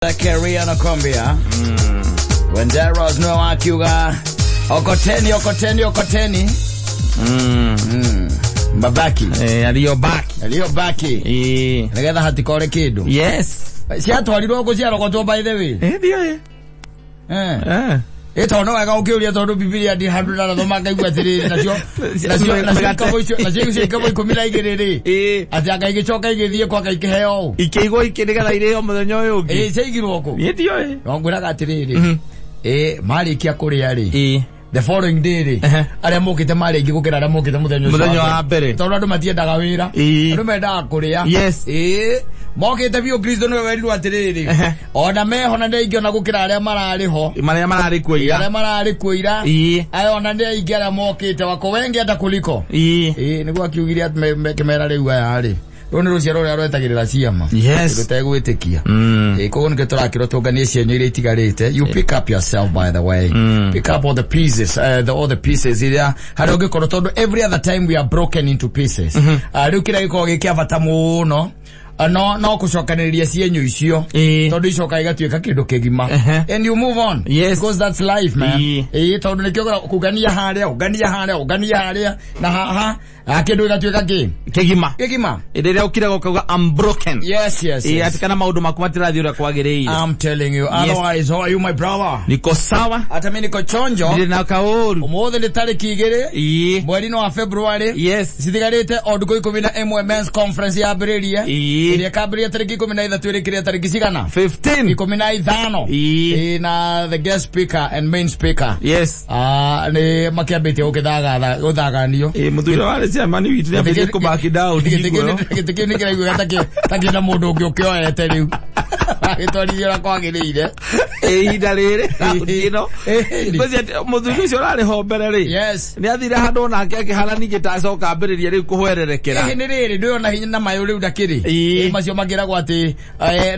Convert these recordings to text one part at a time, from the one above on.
Career anakwambia when there was no akiuga okoteni babaki aliyobaki ngetha hatikore kidu yes cia twalirwo ko cia rogotwo by the way ndio etono wega ukiuria tondu Biblia ndi handu na thoma ngaigua atiriri nacio kabo ikomira igiriri ati akaigicoka igithie kwa kaikiheo ikeigo ikiriga ireo muthenya uyu ungi ceigirwo ko ndio ngwiraga atiriri mari kia kuria ri the following day ri aria mukite mari ingi gukira aria mukite muthenya wa mbere tondu andu matiendaga wira andu mendaga kuria yes mokite bio Kristo no werirwo atiriri ona meho na ndingiona gukira aria marari ho maria marari kuira ayo ona ndingiara mokite wako wengi ata kuliko niguo akiugiria kimera riu ayari Rone ruciaro ria rwetagirira ciama rutegwitikia koguo nike turakiro tunganie cienyo iria itigarite you pick up yourself by the way pick up all the pieces all the pieces iria hari ungikorwo tondu every other time we are broken into pieces riu kira giko gikia bata muno no kucokaniriria cienyo icio tondu icoka igatuika kindu kigima and you move on because that's life man tondu nikio kugania haria na haha akindu igatuika kigima idiria ukira ukauga I'm broken yes atikana maundu maku matirathi uria kwagiriire I'm telling you otherwise how are you my brother niko sawa hata mimi niko chonjo ndina kauru umothe ni tariki 2 mweri wa February sithigarite onduko 11 men's conference ya Brelia iria kabria tariki 13 irekiria tariki cigana 15 15 na the guest speaker and main speaker ni makiambite ukithaganio muthuri wa ciamani witu ya bije kubaki down gitikini kiraigua takina mundu ungi ukioete riu itorithio ra kwagiriire idarire ino kozi muthuri ucio rari ho mbere ri ni athire handu nake akiharani gitacoka mbiriria riu kuhwererekera ni riri ndiona hinya na mayo riu ndakiri macio magiragwo ati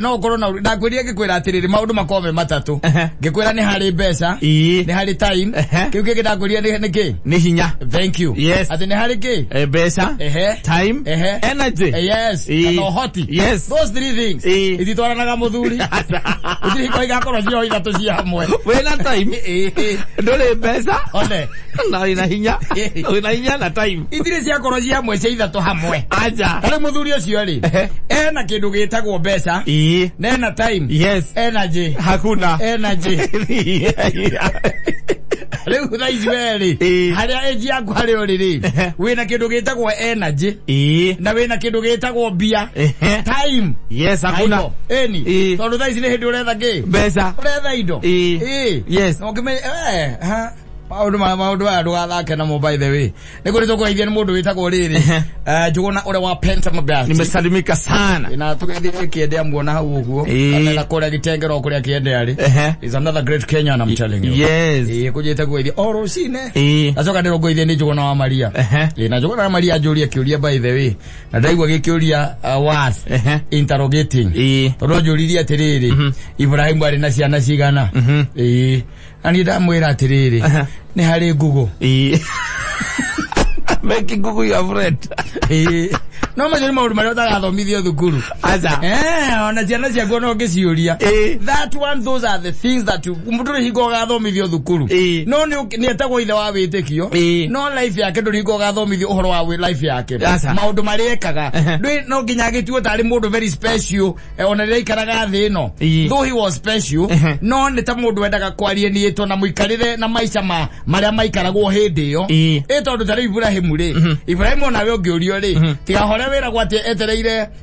no ukorwo na ndakwiria gikwira atiriri maundu makome matatu gikwira ni hari mbeca ni hari time kiu kingi ndakwiria ni hinya thank you ati ni hari ki mbeca time energy no hoti those three things ititwaranaga muthuri itiri ko igakorwo cio ithatu cia hamwe wena time ndole mbeca one na ina hinya na time itiri cia korwo cia hamwe cia ithatu hamwe aja ari muthuri ucio ri ena kindu gitagwo mbeca na time energy hakuna energy leo thaici weri haria eji yaku hari uriri wina kindu gitagwo energy na wina kindu gitagwo bia time hakuna eni tondu thaici ni hindi uretha ki mbeca uretha indo ngime maundu aya ndugathake namo by the way nikuri tukugeithia ni mundu witagwo riri njuguna ure wa Pentamabelt nimesalimika sana na tugeithia kiendea muona hau uguo kana kuria gitengero kuria kiendea ari is another great Kenyan I'm telling you kujete kugeithia oro cine acoka ndiro kugeithia ni njuguna wa Maria na njuguna wa Maria njuria kiuria by the way na ndaigua gikiuria was interrogating tondu njuririe atiriri Ibrahim ari na ciana cigana ani ndamwira atiriri ni hari Google make Google your friend no majori maundu maria utagathomithio thukuru aza ona ciana ciaguo no ngiciuria that one those are the things that mundu rihingo gathomithio thukuru no ni etagwo ithe wa witikio no life yake ndurihingo gathomithio uhoro wa life yake maundu maria ekaga no nginya gituo tari mundu very special ona ria ikaraga thi no though he was special no ni ta mundu wendaga kwarie ni eto na muikarire na maisha maria maikaragwo hindi iyo etondu tari Ibrahim ona we ungiurio ri tiga wera gwati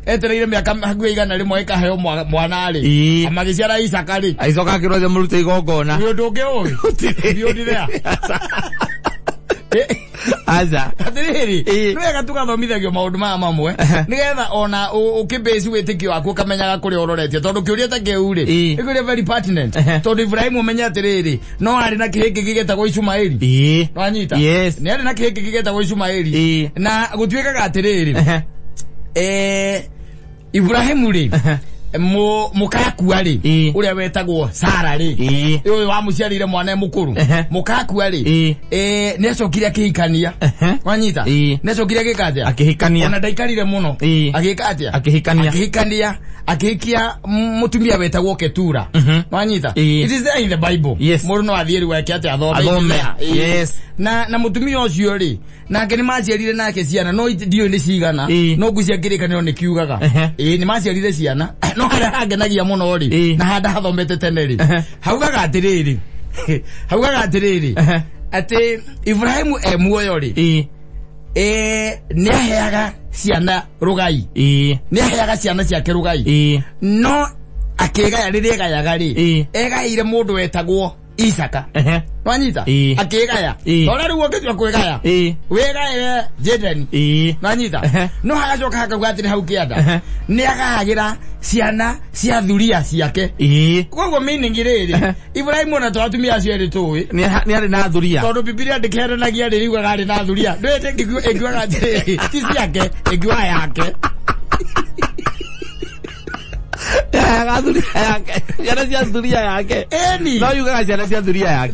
etereire miaka hakuhe igana rimwe ikaheo mwana ri amagiciara Isaka ri aicoka kiroje murute igongona ni undu ungi uyu ndio aza atiriri nwega tugathomithagio maundu mamwe nigetha ona ukibesi witikio waku kamenyaga kuri ororetie tondu kiuria ta keuri ikuria very pertinent tondu Ibrahim umenya atiriri no ari na kihiki gigetagwo Ishumaeli wanyita ni ari na kihiki gigetagwo Ishumaeli na gutwikaga atiriri Ibrahim ri mukaku ari uria wetagwo Sara ri uyu wa muciarire mwana mukuru mukaku ari necokire akihikania wanyita necokire gikatia akihikania ona ndaikarire muno agikatia akihikania akihikia mutumia wetagwo Ketura wanyita it is there in the Bible muru no athieri wake ati athome yes na mutumia ucio ri nake ni maciarire nake ciana no dio ni cigana no ngucia ngirikaniro ni kiugaga ni maciarire ciana no haria hangenagia muno ri na handa hathomete tene ri haugaga atiriri ati Ibrahimu muoyo ri ni aheaga ciana rugai ni aheaga ciana ciake rugai no akegaya riria gayaga ri egaire mundu wetagwo Isaka wanyita akegaya tora riwo ngitwa kwegaya wegaire Jeden wanyita no hagacoka hakagwatire hau kianda ni agagira ciana cia thuria ciake koguo meaning riri Ibrahimu na twatumia acio ri tuwi ni ari na thuria tondu Biblia ndikerenagia ri riugaga ari na thuria ndwete ngiguaga ti ciake ngigua yake dhuria yake eni no yugaga ciana cia dhuria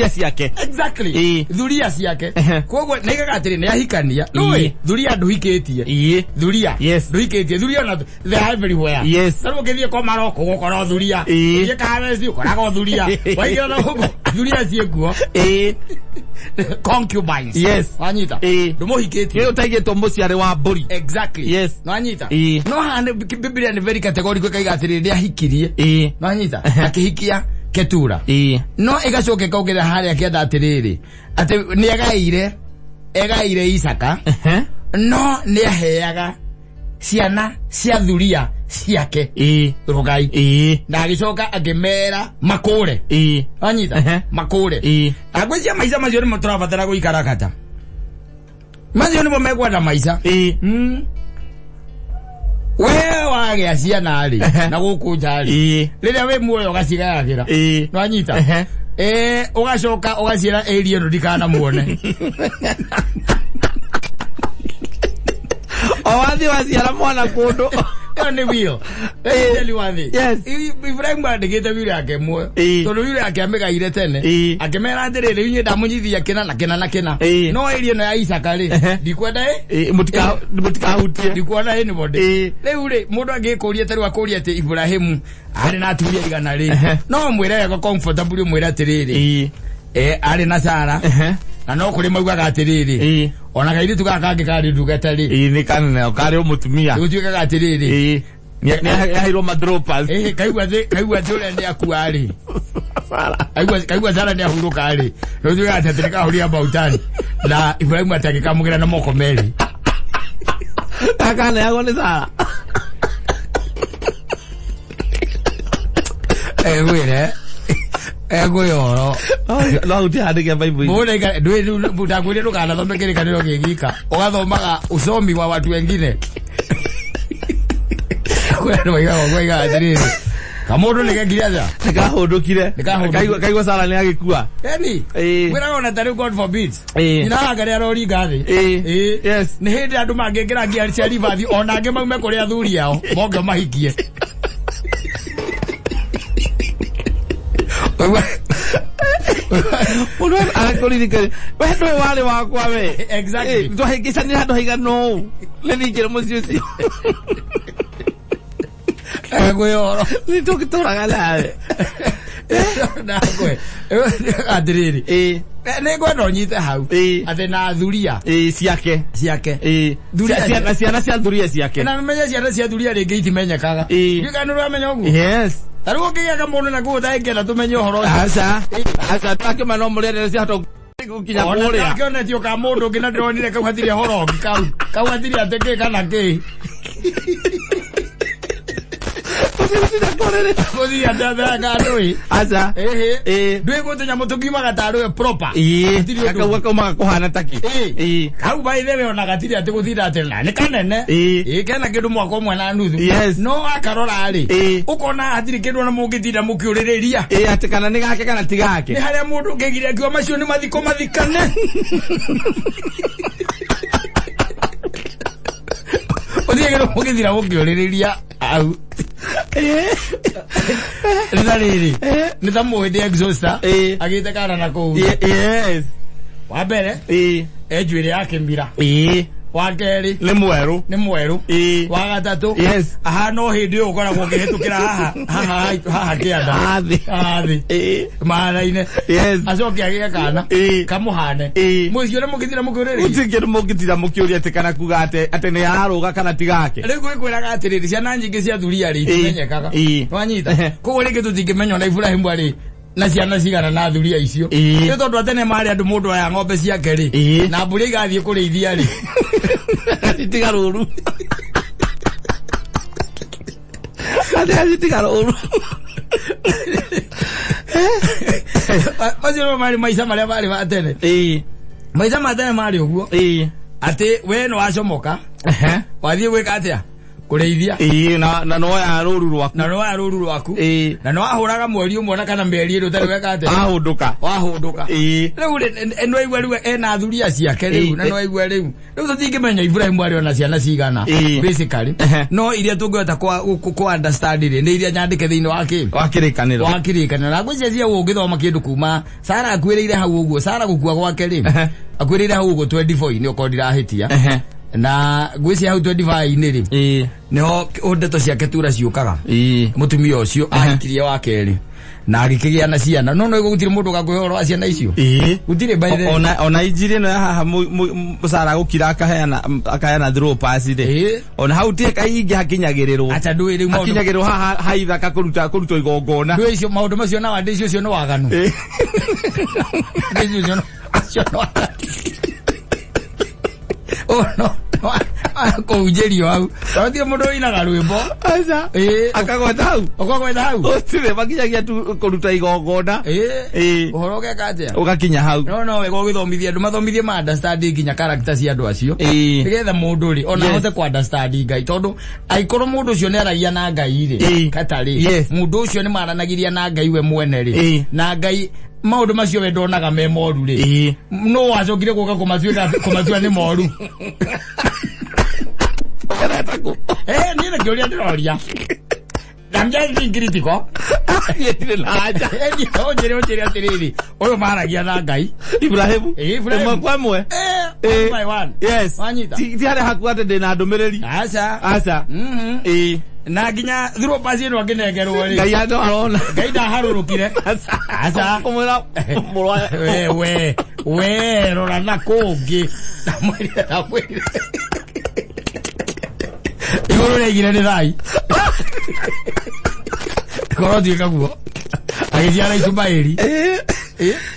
ciake exactly dhuria ciake koguo nigaga atiri ni ahikania no dhuria nduhikitie dhuria nduhikitie dhuria na they are everywhere saru ngithie ko maroko gukora dhuria ye kawezi ukora dhuria waigera na huko dhuria ciekuo concubines wanyita ndumuhikitie yo taigeto muciari wa mburi exactly wanyita no hande Biblia ni very categorical kaiga atiri ndi ahikirie wanyita akihikia Ketura no igacoke kaugera haria kienda atiriri ati ni egaire Isaka no ni aheaga ciana cia thuria ciake rugai na agicoka akimera makure wanyita makure agwecia maica macio ni muturabatara guikara kata macio ni bomegwada maica we wage ciana ari na guku njari riria we muoyo gacigagira no anyita ugacoka ugacira area no dikana muone owathi waciara mwana kundu ni wio eli wathi Ibrahimu andigite wile yake muoyo tondu wile yake amegaire tene akemera atiriri unye ndamunyithia kina no area no ya Isaka ri ndikwenda mutikahutie ndikwenda anybody riu ri mundu angikuria tari akuria ati Ibrahimu ari na aturia igana ri no mwire yako comfortable mwire atiriri ari na Sara na no kuri maugaga atiriri ona gairi tukakage kari ndugata ri ni kanene kari umutumia utukaga atiriri ni hairo madropas kaigwa tole ndi akuari kaigwa Sara ndi ahuruka ari no tukaga atirika huria bautani na Ibrahimu atakikamugira na moko meri akana yago ni Sara wire yoro no utiandike Bible mbona ndio butakwire tukana thomekere kaniro gigika ugathomaga usomi wa watu wengine kwero iga atiriri kamundu nigekiraza nikahundukire kaigwa Sara ni agikua wira ona tari God forbid ina agari arori ngathi yes ni hindi andu mangekira ngia cia rivathi ona ange maume kuri athuri yao moge mahikie uno akorindike wendo wale wakwa we exactly ndo hikisani hado higa no leni kire muzizi yoro ni tokitora gala na kwe adiriri nego no nyite hau ate na thuria ciake thuria ciana cia thuria ciake na menya ciana cia thuria ringi itimenyekaga ndikanuru amenya ugu yes tarugo kiyaga mundu na guthaingera tumenye uhoro asa takima no murere cia to gukinya kuria akiona tio ka mundu ngina ndironire kau hatiri horo kau hatiri ateke kana ki Kodi ya dada gadoi asa dwe ko tunya mutukiuma gataro proper akawa koma kohana taki kau bai lewe ona gatiri ati guthira atena ne kanene kana kindu mwako mwana nuthu no akarora ari ukona atiri kindu na mungithira mukiurireria ati kana ni gake kana tigake ni haria mundu ngegira kiwa macio ni mathiko mathikane Odiegero mungithira mukiurireria au Nizalili. Nitamuhidi exhauster. Agite kana na kou. Yes. Wabere. Ejwire yake mbira. Wakeri ni mweru wa gatatu yes aha no hindi ukora gukihitukira haha kianda athi maraine yes acoke agia kana kamuhane mucio na mugithira muguriri utingire mugithira mukiuria ati kana kuga ate ni aruga kana tigake riu gwikwiraga atiriri ciana nyingi cia thuria ri timenyekaga nwanyita koguo ringi tutingimenya na Ibrahim ari na ciana cigana na thuria icio ni tondu atene mari andu mundu aya ng'ombe ciake ri na mburi igathie kurithia ri tigaruru ade tigaruru Maziro mari maisha maria bari batene maisha matene mari uguo ate we no acomoka wathie gwika atia kureithia na no ya ruru rwaku na no ahuraga mweri umwe na kana meri ri utari weka ate wahunduka riu eno igwa riu ena thuria ciake riu na no igwa riu tutingimenya Ibrahim ari ona ciana cigana basically no iria tungihota ku understand ri ni iria nyandike thiini wa kirikaniro na ngwicia ungithoma kindu kuma Sara akwiriire hau uguo Sara gukua gwake ri akwiriire hau uguo 24 ni ukondira hitia na ngwicia hau 25 ri niho undeto ciake tura ciukaga mutumia ucio ahikirie wa keri na agikigia na ciana no gutire mundu gakwihoro wa ciana icio gutire baire ona injiri no haha Sara gukira akahena throw pass ri ona hau tie kaingi hakinyagirirwo acha ndui ri maundu hakinyagirirwo haitha ka kuruta igongona ndui icio maundu macio na wandi icio no waganu ndui icio no oh no ko ujerio hau tawatire mundu inaga rwimbo acha akagweta hau otire makinyagia tu kuruta igongona uhoroge kaje ugakinya hau no we gogithomithia andu mathomithie ma understanding nginya character cia andu acio nigetha mundu ri ona hote ku understand Ngai tondu aikoro mundu ucio ni aragia na Ngai ri katari mundu ucio ni maranagiria na Ngai we mwene ri na Ngai maundu macio we ndonaga me moru ri no wacokire guka kumatua ni moru nina kiuria ndiroria namja ingritiko yetire laja onjere atiriri oyo maragia na Ngai Ibrahim kwamwe my one yes wanyita ti hare hakuate ndina ndumiriri acha na ginya throw pass ino aginegerwo ri Ngai ando arona Ngai da harurukire acha kumwira murwa we rora na kungi na mwiri iguru regire ni thai korodi kaguo agiciara Ismaili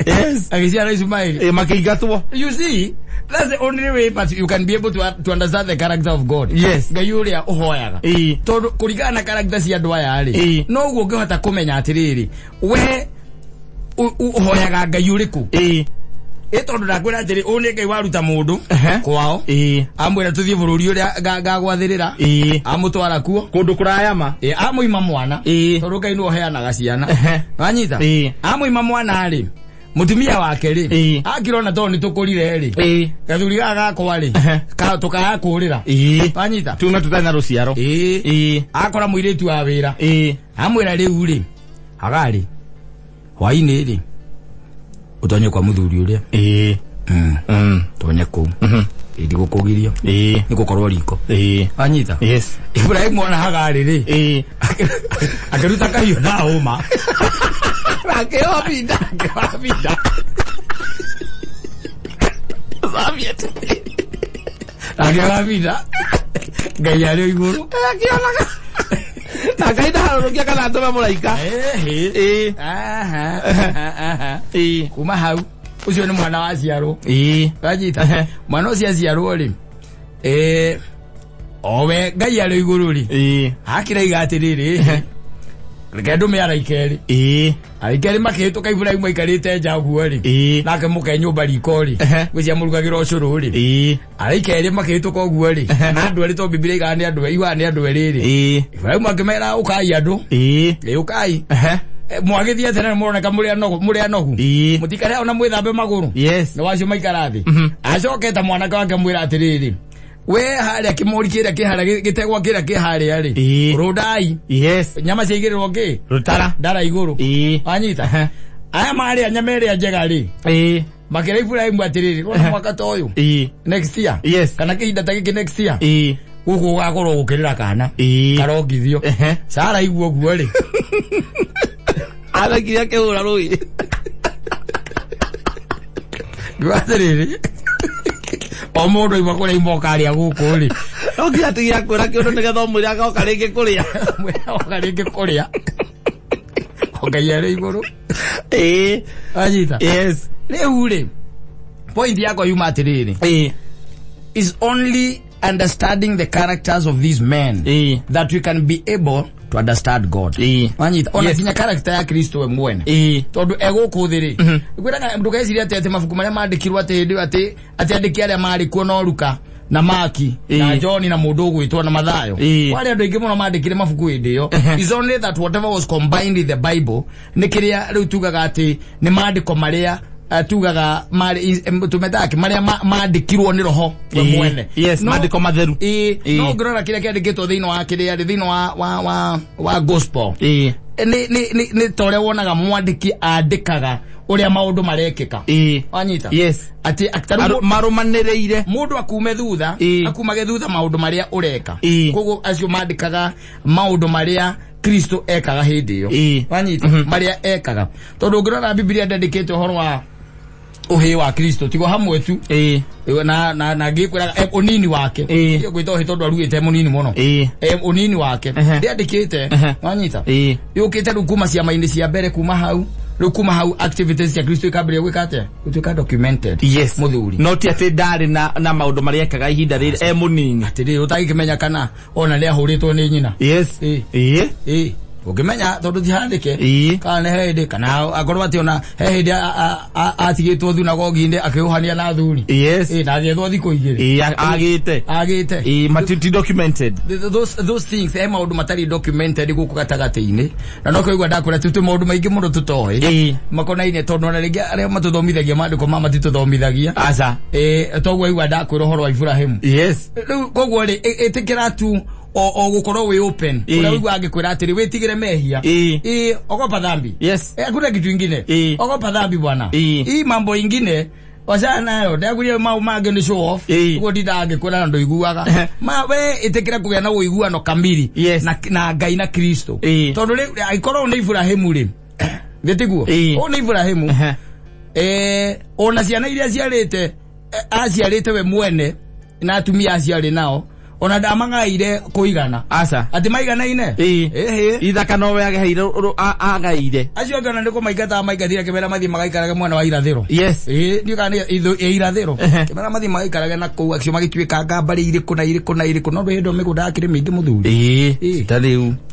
yes agiciara Ismaili makigatwo you see that's the only way but you can be able to understand the character of God yes Ngai uria uhoyaga tondu kurigana na character cia andu aya ri no guo ngihota kumenya atiriri we uhoyaga Ngai uriku tondu ndakwira atiri uni Ngai waruta mundu kwao amwira tuthie bururi uria gagwathirira amutwara kuo kundu kurayama amuima mwana tondu Ngai no heanaga ciana wanyita amuima mwana ri mutumia wake ri akirona to ni tukurire ri gathuri gakwa ri ka tukaya kurira wanyita tuna tutanya ruciaro akora muiritu wa wira amwira riu ri agari hwaini ri utonye kwa muthuri uria tonye ku ndi gukugirio ni gukorwo riko anyita yes Ibrahim ona hagari ri akiruta kahiu na uma akeo binda Zaviet akeo binda Ngai ari iguru akionaga Nagaida harukia kana atoma muraika kuma hau ucio ni mwana wa ciaro wajita mwana ucio ciaro ri owe Ngai ari iguru ri hakira igatiriri Rikendu me araikeri araikeri makihituka Ibrahim aikarite njaguo ri nake muke nyumba riko ri gwicia murugagira ucuru ri araikeri makihituka uguo ri na andu eri to Biblia igani andu iwa ni andu eri ri Ibrahim akimera ukai andu ukai mwagithia tena muroneka muri anogu mutikare ona mwithambe maguru yes na wacio maikarathi acoketa mwanake wake mwira atiriri we haria kimori kira kihara gitegwa kira kihari ari rodai yes nyama ciigirwo ngi rutara ndara iguru anyita aya mari nyamere njega ri makira ibura imwe atiriri rona mwaka toyo next year yes kana kihinda taki next year gugu gakoro gukirira kana karongithio sara iguo guo ri ala kiya ke ura roi gwatiriri omondo ibakore imbokari agukuri oki atigira kwira kiondo nigetho mwiri agoka ringi kuria oka ringi kuria okayere iguru anyita yes Leure point yako yuma atiriri is only understanding the characters of these men that we can be able to understand God. Anyita ona kinya character ya Kristo we mwene tondu ego kuthiri gwiraga ndugeciria ati mafuku maria mandikirwa ati andiki aria mari kuo no Luka na Maki na John na mundu gwitwa na Mathayo wale andu ingi muno mandikire mafuku hindi yo is only that whatever was combined in the Bible nikiria riu tugaga ati ni mandiko maria tugaga mari tumetaki maria mandikirwo ni roho we mwene yes mandiko matheru no ngirora kiria kiandikitwo thiino wa kiria thiino wa gospel ni tore wonaga mwandiki andikaga uria maundu marekeka anyita yes ati marumaniriire mundu akume thutha akumage thutha maundu maria ureka koguo acio mandikaga maundu maria Kristo ekaga hindi yo anyita maria ekaga tondu ngirora Biblia ndandikite horo wa uhi wa Kristo tigo hamwe tu na gikwira unini wake iyo gwito hitondu aruite munini muno unini wake ndiandikite wanyita yukite rukuma cia maindi cia mbere kuma hau rukuma hau activities cia Kristo ikambire gwikate utuka documented yes muthuri not ati ndari na maundu maria ekaga ihinda riri munini atiri utagikimenya kana ona ria huritwo ni nyina yes ukimenya tondu tihandike kana hede kana akorwo ati ona hede atigitwo thunagoginde akiuhania na thuri yes na thiethwo thiku igiri agite matiti documented those things maundu matari documented guku gatagati-ini na no koigwa ndakura tutu maundu maingi muno tutoi makonaine tondu ona ringi aria matuthomithagia mandiko mama tituthomithagia aca togwa igwa ndakwira horo wa Ibrahimu yes koguo ri itikira tu o gukorwo we open ura wigwa angikwira atiri witigire mehia ogopa dhambi yes hakuna kitu kingine ogopa dhambi bwana hii mambo ingine wazana nayo ndagurie mau mage ni show off ugo ndidange kwira ndo iguaga ma we itikira kugya na uiguano kamili na Ngai na Kristo tondu ri aikorwo ni Ibrahimu ri getiguo o ni Ibrahimu ona ciana iria ciarite aciarite we mwene na atumia aciari nao ona ndamangaire kuigana aca ati maigana ine ithaka no we ageheire agaire acio ngana ndiko maigata maigathira kemera mathi magaikaraga mwana wa irathiro yes ni kana irathiro kemera mathi magaikaraga na ku acio magituika ngambari iriku na iriku no ndo migunda akire mingi muthuri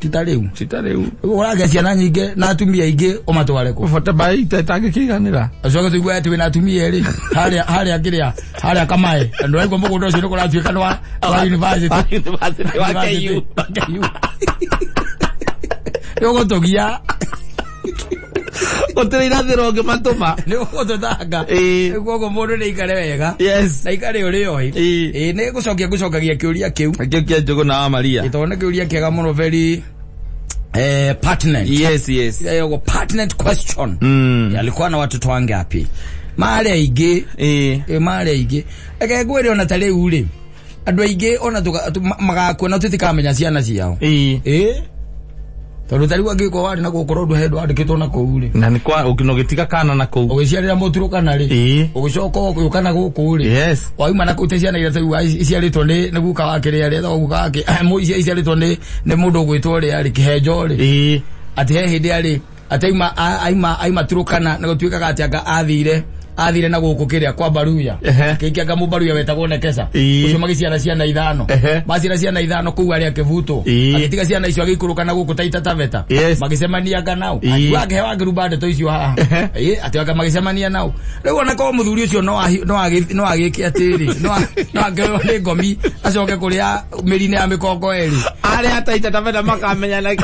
titariu uraga ciana nyinge na atumia ingi o matware ku bata bai tatangikiganira acio gatuigwa ati we na atumia eri haria kamae ndo aigwa mugunda ucio ndiko ratuika wa university wake you yogo togia otirira thironge matuma ni gututanga gugo mundu ni ikare wega yes na ikare uri oi ni gucokagia kiuria kiu kia Njugu na Maria itone kiuria kiega muno very pertinent yes yogo pertinent question alikuwa na watoto wangapi mali aige mali aige ekegwire ona tare uri andu aige ona magakona tutikamenya ciana ciao tondu tariwa ngiko wari na gukorwo ndu hendu andikitwo na kuuri na ni kwa ukinogitika kana na ku ugiciarira muturu kana ri ugicoka ukana gukuri yes waima na kuite ciana ira tariwa iciaritwo ni guka wakiri ari tho guka wake mu iciaritwo ni mundu gwitwo ri ari kihenjo ri ati he hindi ari ataima aima turukana na gutuika ati anga athire na guku kiria kwa baruya kiki anga mubaruya wetagwo nekesa ucio magiciana ciana ithano macira ciana ithano kuu ari akivuto agitiga ciana icio agikuruka na guku taita taveta magicemania anga nao wage rubande to icio haha ati anga magicemania nao riu ona ko muthuri ucio no agiki atiri no angero ni ngomi acoke kuria mirine ya mikongo eri ari ataita taveta makamenya na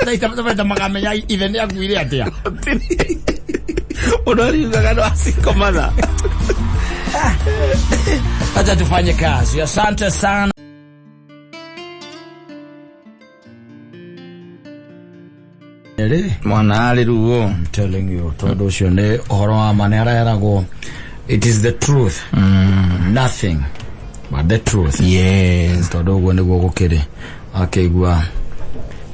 taita taveta makamenya ithe ni akuire atia Uno ari ngano asiko mana Acha tufanye kazi. Asante sana. Mwana ruo. I'm telling you, todo shone horo manera erago. It is the truth. Nothing but the truth. Yes. Todo gwone gukire. Akegwa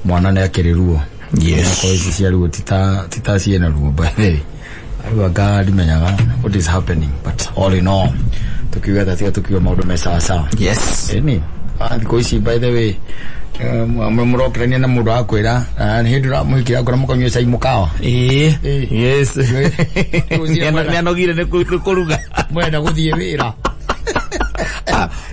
mwana ne akire ruo. Yes. Ko isi cia ruo tita ciena ruo by the way. Aiwa God menyaga what is happening, but all in all tukiwa maundu me sawa. Yes. Eni ko isi by the way murokirania na mundu akwira ni hindura muhikira ngora mukonywe cai mukawa. Yes. Ni anogire ne kuruga mwenda guthie wira.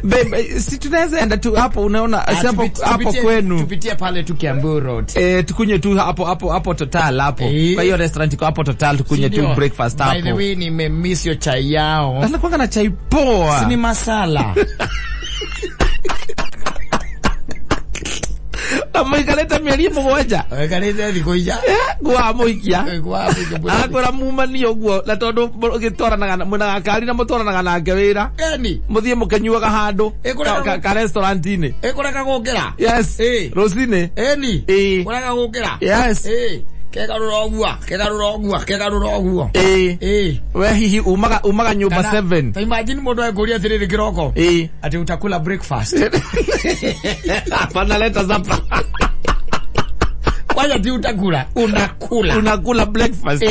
Babe, si tunaweza enda tu hapo, unaona hapo kwenu tupitie pale tu Kiambu Road. Tukunye tu hapo Total hapo. Kwa hiyo restaurant iko hapo Total, tukunye tu breakfast hapo. By the way, nimemiss your chai yao. Anakuwa na chai poa. Si ni masala. Amekaleta mieri mmoja. Amekaleta thikoija. Gwa moikia. Akora mumani oguo na tondu gitoranaga muna kari na mutoranaga na ngewira. Eni. Muthie mukanyuaga handu ka restaurant ini. Ekoreka gukira. Yes. Rosine. Eni. Koreka gukira. Yes. Kegarura oguo. We hihi umaga nyumba 7. Imagine mundu akuria tiriri kiroko. Ati utakula breakfast. Hapana, leta zapa. Wala ti utakula, unakula breakfast.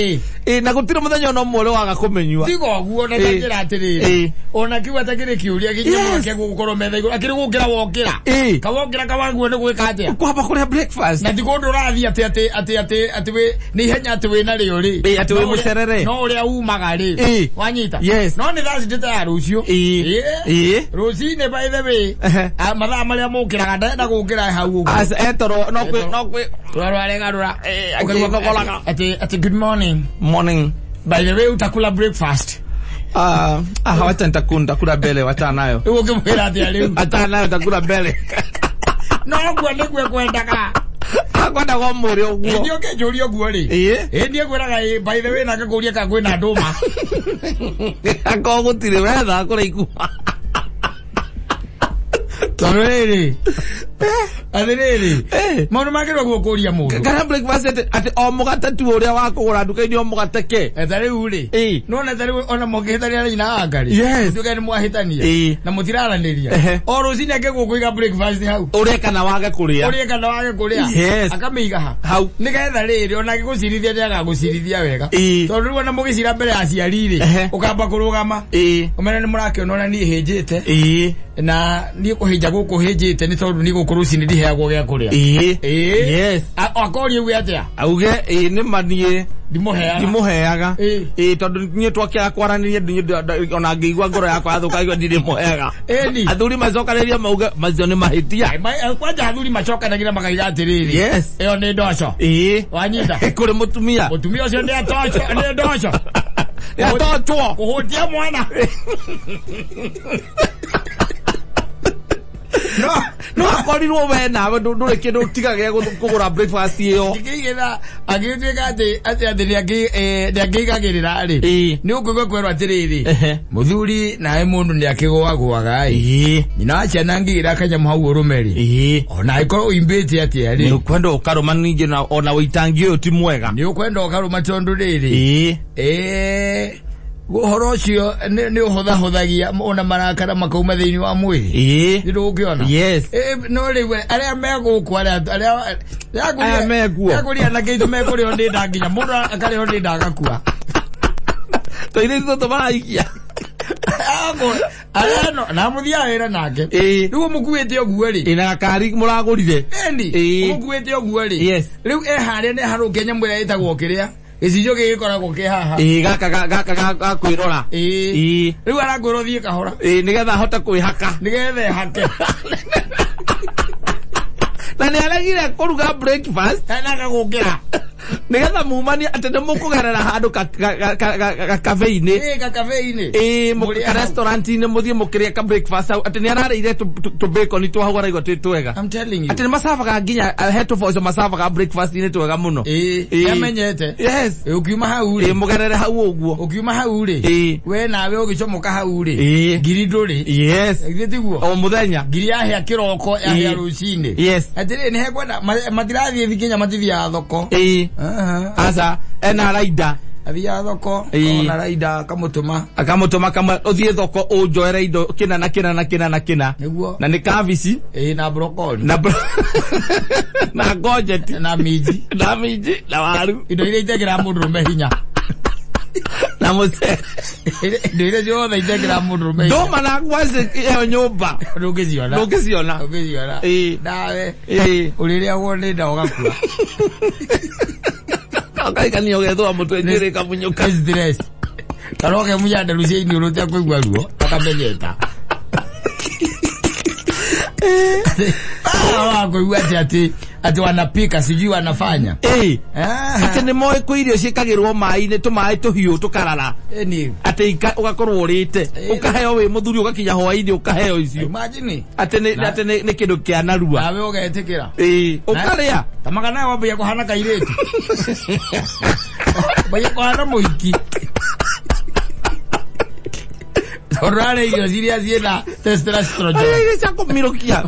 Na gutira muthenya no mwore waga kumenyua. Tigo guo na tagira atiriri. Ona kiwa takire kiuria ginya mwake gukoro metha iguru akiri gukira wokira. Kawokira kawangu ne gwika atia. Kwamba kuria breakfast. Na tigo ndurathi ati we ni henya ati we na rio ri. Ati we mucerere. No uria umaga ri. Wanyita. Yes. No ni thaci ndita ya rucio. Rucine by the way. Mathaa maria mukiraga ndenda gukira hau. As etoro no kwe Ati good morning. Morning. By the way, utakula breakfast. Wacha nitakula bele, wacha nayo. Uko kimwira ati leo. Wacha nayo utakula bele. No gwende kwenda ka. Akwenda kwa muri oguo. Ndio ke jori oguo ri. Ndio gwiraga by the way na kakuria ka kwina nduma. Akogutire wetha akuriku. Tarere. Adiriri. Maundu magirwa gukuria mundu. Kana breakfast ati o mugatatu uria wakugura nduka-ini o mugateke. Etari uri. No na tari ona mugihitania ina angari. Nduka ni mwahitania. Na mutiraraniria. O rucini akigukuiga breakfast hau. Uria kana wage kuria. Akamiiga ha. Hau. Nigetha riri ona gigucirithia ndiaga gucirithia wega. Tondu riu ona mugicira mbere aciari ri. Ukamba kurugama. Umena ni murakiona ona ni hinjite. Na ni kuhinja guku hinjite ni tondu ni gukuruci ni ndiheagwo gya kuria. Yes. Akori uge atia. Auge ni manie ndimuheaga. Tondu nie twakira kwaraniria ona ngeigua ngoro yakwa athuka igwa ndimuheaga. Athuri macokaniria mauga macio ni mahitia. Kwanja athuri macokanagira makaiga atiriri. Yes. Eyo ni ndoco. Wanyita. Kuri mutumia ucio ndi atoco ni ndoco. Atochwo kuhutia mwana. No akorirwo we nawe ndure kindu tigage kugura breakfast iyo. Kigetha agitwika ati ndiakigagirira ri. Ni ukugwe kwerwa atiriri. Muthuri nae mundu ndiakigwagwaga ri. Nyina acha nangira kanyamu hau urumeri. Ona iko imbete atia ri. Ni ukwenda ukaruma ninge na ona witangi uyu ti mwega. Ni ukwenda ukaruma tondu riri. Guhoro cio ni uhothagia ona marakara makauma thiini wa mwiri. Ndio ukiona. Yes. No riu aria meguku aria yakuria na kitu mekurio ndinda nginya mundu akario ndinda agakua. Toire toto maraikia. Arano na muthia wira nake. Riu mukuite oguo ri. Ina kari muragurire. Mukuite oguo ri. Yes. Riu haria ne haruke nyamu ria itagwo kiria. Gicicio gigikoragwo ki haha. Gaka kwirora. Riu arakwiro thie kahora. Nigetha hota kwihaka. Nigetha hake. Na ni aragire kuruga breakfast na gagukira. nigetha mumani atende mukugerera handu ka cafe-ini mu restaurant-ini muthie mukiria ka breakfast atende arareire to bacon to hagora igo twega. I'm telling you atende masafaga nginya head to voice masafaga breakfast-ini twega muno yamenyete. Yes ukiuma hau ri mugerere hau uguo ukiuma hau ri we nawe ugicomoka hau ri ngiri nduri. Yes gitiguo o muthenya ngiri ya kiroko ya rucini. Yes atende ne hekwenda matirathie thikinya matithia thoko. Asa ena raida athia thoko ona raida akamutuma kama uthie thoko unjoere indo kina na niguo na ni kavici na broccoli na gojet na miji na waru indo ile itegira mundurume hinya na mose indo ile yothe itegira mundurume ndo mana kwaze iyo nyumba ndugiziona dawe uliria wone nda ogakua akaikani ogethwa mutwe njire kamunyuka stress karoke mujande ruciini urutia kuigua ruo akamenyeta kuigua ati wanapika sijui wanafanya ati ni moe ku irio cikagirwo mai-ini tumai tuhiu tukarara ati ugakorwo urite ukaheo wi muthuri ugakinya hwa-ini ukaheo icio. Imagine ati ni kindu kia narua nawe ugetikira ukaria tamaga nawe wambia kuhana kairitu baya kuhana muhiki orale irio ziria ziena testosterone ile sako mirokia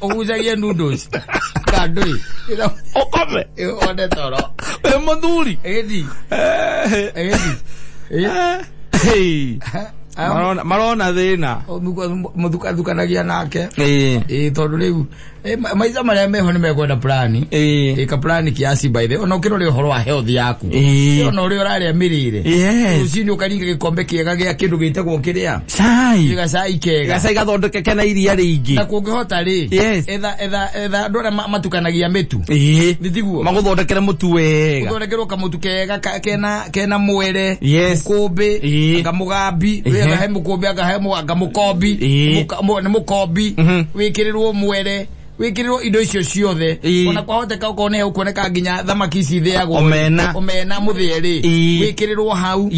ogo uzagie noodles kadoi okome one toro muthuri marona thina muthukanagia nake tondu riu maica maria meho ni mekwenda plani ka plani kiasi by the ona ukirore uhoro wa health yaku ona uri uraria mirire ucini ukaringa gikombe kiega gia kindu gitagwo kiria cai kega gathondeke kena iria ringi na kungihota ri etha ndora matukanagia mitu nitiguo maguthondekere mutu wega uthondekerwo kamutu kega kena mwere mukumbi ngamugambi wega he mukumbi ngamukombi ni mukombi wikirirwo mwere wikiriro indo icio ciothe ona kwahoteka ukone ukoneka nginya thamaki citheagwo omena muthieri wikirirwo hau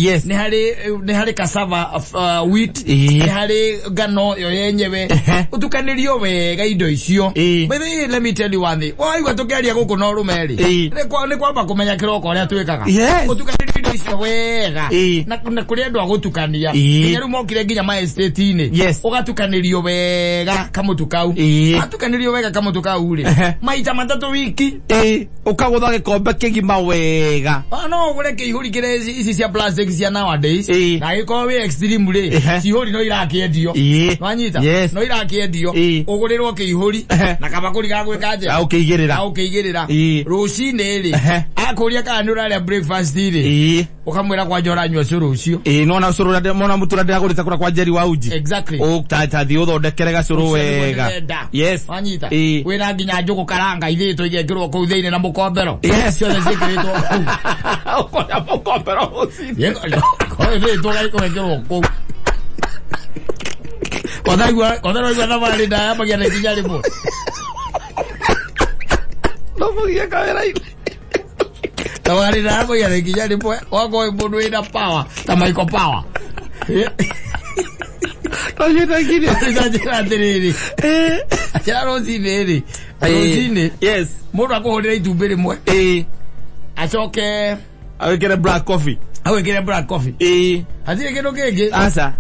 ni hari cassava wheat ni hari ngano yo yenyewe utukanirio wega indo icio but let me tell you one thing waigwa tukiaria guku no rumeri ni kwamba kumenya kiroko uria twikaga utukanirio indo icio wega na kuri andu agutukania nginya ru mokire nginya ma estate-ini ugatukanirio wega kamutukau atukanirio wega kamutu kauri maita matatu wiki ukagutha gikombe kigima wega no ugure kihuri kire ici cia plastic cia nowadays na iko we extreme ri cihuri no irakiendio wanyita no irakiendio ugurirwo kihuri na kabakuri ga gwikaje ukigirira rucini ri akuria kana ni uraria breakfast ri ukamwira kwa njora nywa curu ucio nona curu mona mutura ndagurita kura kwa Jerry wa uji exactly tathi uthondekere gacuru wega wanyita wina nginya njugu karanga ithitu igekirwo kuu thiini na mukombero ciothe cikiritwo ukona mukombero uci kwa ithitu igekirwo kuu kodagwa na bali da hapa kia nginya lipo nofugia kamera hii tawari na hapo kia nginya lipo wako mundu ina power kama iko power Ajita kiri ajita tiriri ajira rozini yes mundu akuhurira itumbi rimwe acoke awekere black coffee atire kindu kingi asa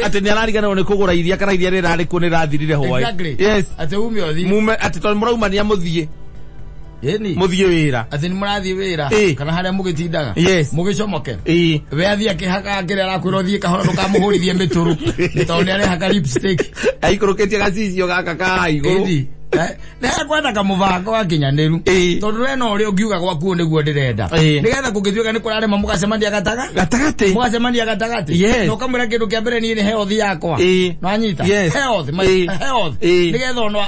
ati ni ararigana ni kugura iria kana iria rirari ku ni rathirire hwai yes ati ume ati to muraumania muthie muthie wira ati ni murathie wira kana haria mugitindaga mugicomoke we athie akihaka kire arakwira thie kahora ndukamuhurithie mituru to ni arehaka lipstick aikuruketie gacicio gaka ka iguru na kwenda kamuvango wa kinyaniru tondu reno uri ungiuga gwaku niguo ndirenda nigetha kungithuika ni kurare mamugacemania gatagati no kamwira kindu kia mbere ni health yakwa no anyita health nigetha ono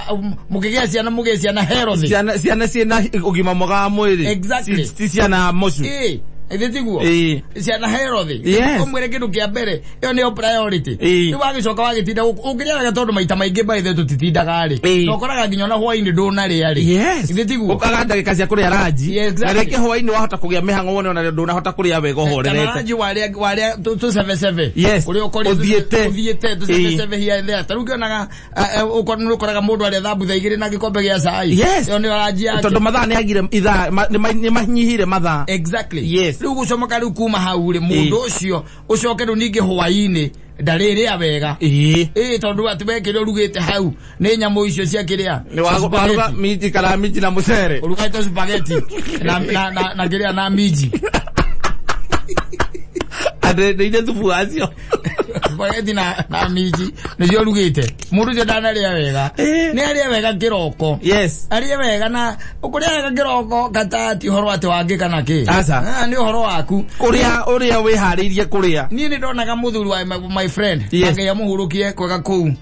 mukigia ciana health ciana ciena ugima mwega wa mwiri exactly ciana mocu Ithitiguo. Ciana healthy. Omwere kindu kia mbere. Iyo ni priority. Ni wagicoka wagitinda ukiriaga tondu maita maingi baithe tutitindaga ri. Tokoraga nginya na hwaini ndunarĩa ri. Ithitiguo. Ukaga ndagika cia kuria ranji. Na reke hwaini wahota kugia mihango wone ona ndunahota kuria wega uhorerete. Ranji waria tu 77. Uri ukori uthiete tu 77 here there. Tarugi onaga ukoraga mundu ari thabu thaigire na gikombe gia cai. Iyo ni ranji yake. Tondu mathaa ni agire ithaa ni manyihire mathaa. Exactly. Riu gucomoka riu kuma hau ri mundu ucio ucoke ru ningi hwaini ndarĩrĩa wega tondu atubekire urugite hau ni nyamu icio cia kiria ni waruga miti kala miti na mucere urugite spaghetti na kiria na miji ade inde thubu acio spaghetti na miji nicio urugite mundu cio ndanarĩa wega ni arĩa wega kiroko arĩa wega na ukuria wega kiroko katati horo ati wangika na ki asa ni horo waku uria wihariirie kuria ni ndonaga muthuri wa my friend ngai amuhurukie kwega kuu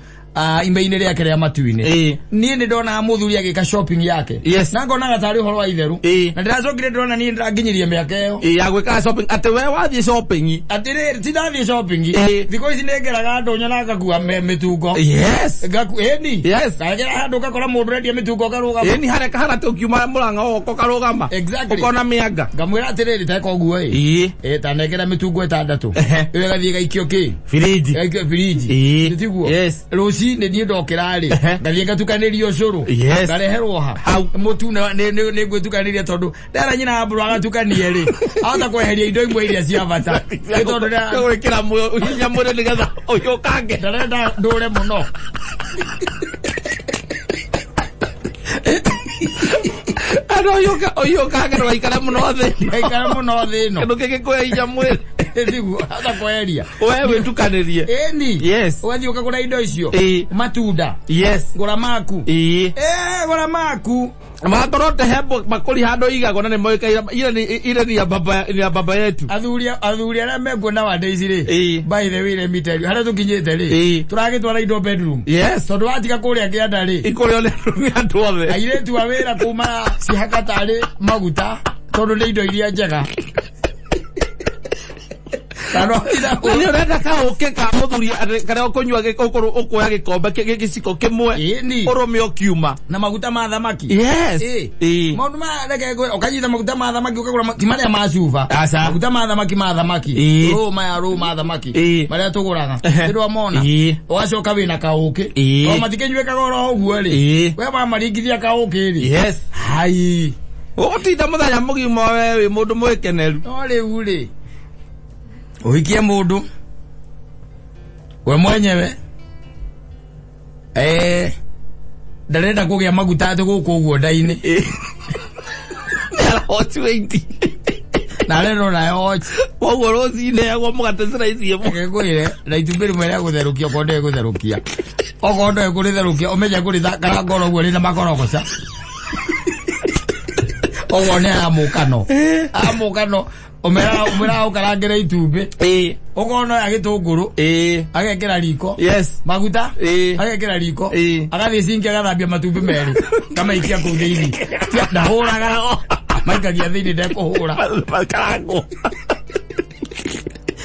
imbe-ini riake ria matu-ini ni ndona muthuri agika shopping yake na ngona gatari horo wa itheru na ndiracokire ndona ni ndanginyirie miaka iyo ya gwika shopping ati we wathie shopping ati ti ndathie shopping thiko ici nengeraga ndonyo na ngakua mitungo ngaku eni ngagera handu ngakora mundu rendia mitungo ngarugama eni hara tukiuma murango oko karugama ukona mianga ngamwira ati riri teka uguo ta negera mitungo 6 ile gathie gaikio ki firiji nditiguo rosi ni ndokirari ngathie ngatukanirio curu ngareherwo ha mutu ne gwetukaniria tondu ndara nyina aburu agatukanie ri ahota kweheria indo imwe iria cia bata tondu nda gwikira hinya mwire nigetha uyu kange ndarenda ndure muno oyo kange no ikara muno thi no kindu kiki kwa hinya mwire ndigu hata kweheria wewe tukanirie wathi ukagura indo icio matunda ngora maku ngora maku matorote hebo makuli hando igago na moika ile ni ya baba yetu athuri ara mego na wadaisi ri by the way let me tell you hara tukinyete ri turagitwara indo bedroom tondu watika kuria kianda ri ikurio le andu othe aire tu awira kuma cihakatari maguta tondu ni indo iria njega Kano ni urenda ka ukeka muthuri kare okunywa gikokoro ukuya gikombe giciko kimwe urume okiuma na maguta ma thamaki maundu ma reke ukanyita maguta ma thamaki ukagura timaria ma cuba maguta ma thamaki ma thamaki maria tuguraga ndio amona ugacoka wina kauke o matikenywe kagoro uguo ri we ba maringithia kauke ri hai utinda muthanya mugima wewe mundu mwekeneru no riu ri uhikie mundu we mwenyewe ndarenda kugia maguta ati guku uguo ndaini hot 20 na lero na hot woguo rocine agwo mugatecera icie mo ngwire na itumbiri mwere gutherukia konde gutherukia ogondo gutherukia umenya kuri thakara ngoro guo ni makorogoca ogone amukano umera ukarangire itumbe ukono agitunguru agekera riko maguta agekera riko agathie sinki agathambia matumbi meri kama ikia kuthini ndahuraga maikagia thini ndekuhura karango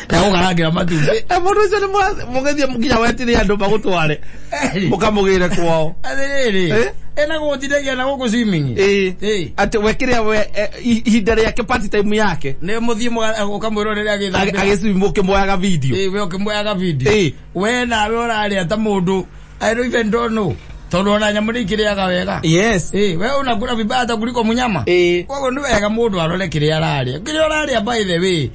na ukarangira matumbi mundu ucio ni mugethie mukinya wetire andu magutware mukamugire kwao athiri ena guthiregia na guku swimming ati wekiria we ihinda yake party time yake ne muthie ukamwirorera agiswimbuke moyaga video we ukimwoyaga video we na we urari ata mundu I don't even know tondu ona nyamu ikiriaga wega we unakura vibaya hata kuliko munyama kwa ni wega mundu arore kiria araria kiria araria by the way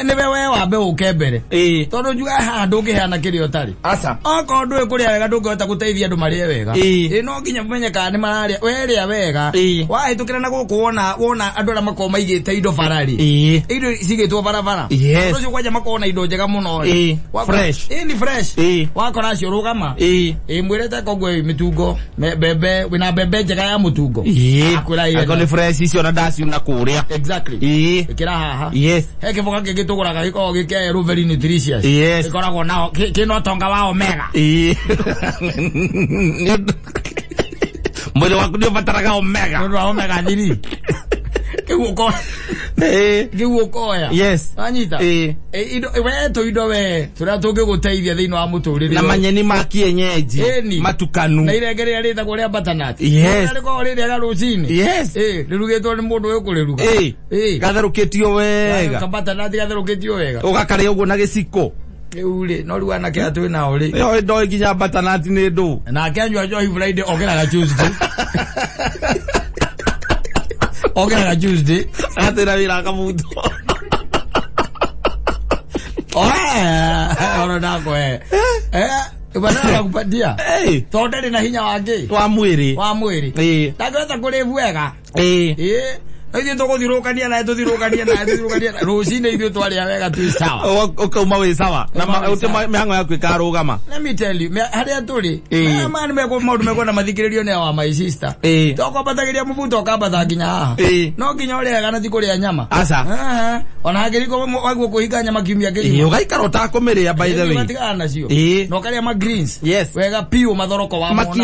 ni we wambe ukembere tondu juga handu ukihana kiria utari asa oko ndu kuria wega ndungihota guteithia andu marie wega no nginya mumenye kana ni mararia weria wega wahitukira na guku wona andu ara makoma igite indo farari indo cigitwo barabara ucio kwaja makona indo njega muno fresh ni fresh wakora cio rugama mwirete kogwe mitungo bebe wina bebe njega ya mutungo akwira ile agone fresh icio na ndasi na kuria exactly ikira haha heke boka gituguraga giko gike very nutritious ikoragwo nao kino tonga wa omega mwili waku ndio bataraga omega 3 Kiuko. Kiuko ya. Yes. Anyita. Indo we. Tura tuge guteithia thiini wa muturire. Na manyeni ma kienyeji. Matukanu. Na iregere arita kuria batanati. Yes. Ari ko riri aga rucini. Yes. Rirugetwo ni mundu we kuriruga. Gatherukitio wega. Kabatanati gatherukitio wega. Ugakaria uguo na giciko. Ule no ruwa na kia twina uri. Yo ndo nginya batanati ni ndu. Na kenjwa joy Friday ogera Tuesday. Ogera Tuesday. Atira wira kamuto. Ona nako Bana kupatia. Tondere na hinya wake. Wa mwiri. Tagweta kuri bwega. Ithuĩ tũgũthirũkania na tũthirũkania na rũcinĩ ithuĩ twarĩa wega twĩ sawa. Ukauma wĩ sawa na mĩhang'o yaku ĩkarũgama. Let me tell you, harĩa tũrĩ maũndũ mekwenda mathikĩrĩrio nĩ wa my sister. Tũkwambatagĩria mũbuto ũkambatha nginya haha. No nginya ũrĩaga na ti kũrĩa nyama. Aca. Ona angĩrĩko waguo kũhinga nyama kiumia kĩgima. Ũgaikara ũtakũmĩrĩa by the way. Ũgatigana nacio. Na ũkarĩa ma greens. Wega piũ mathoroko wa mona.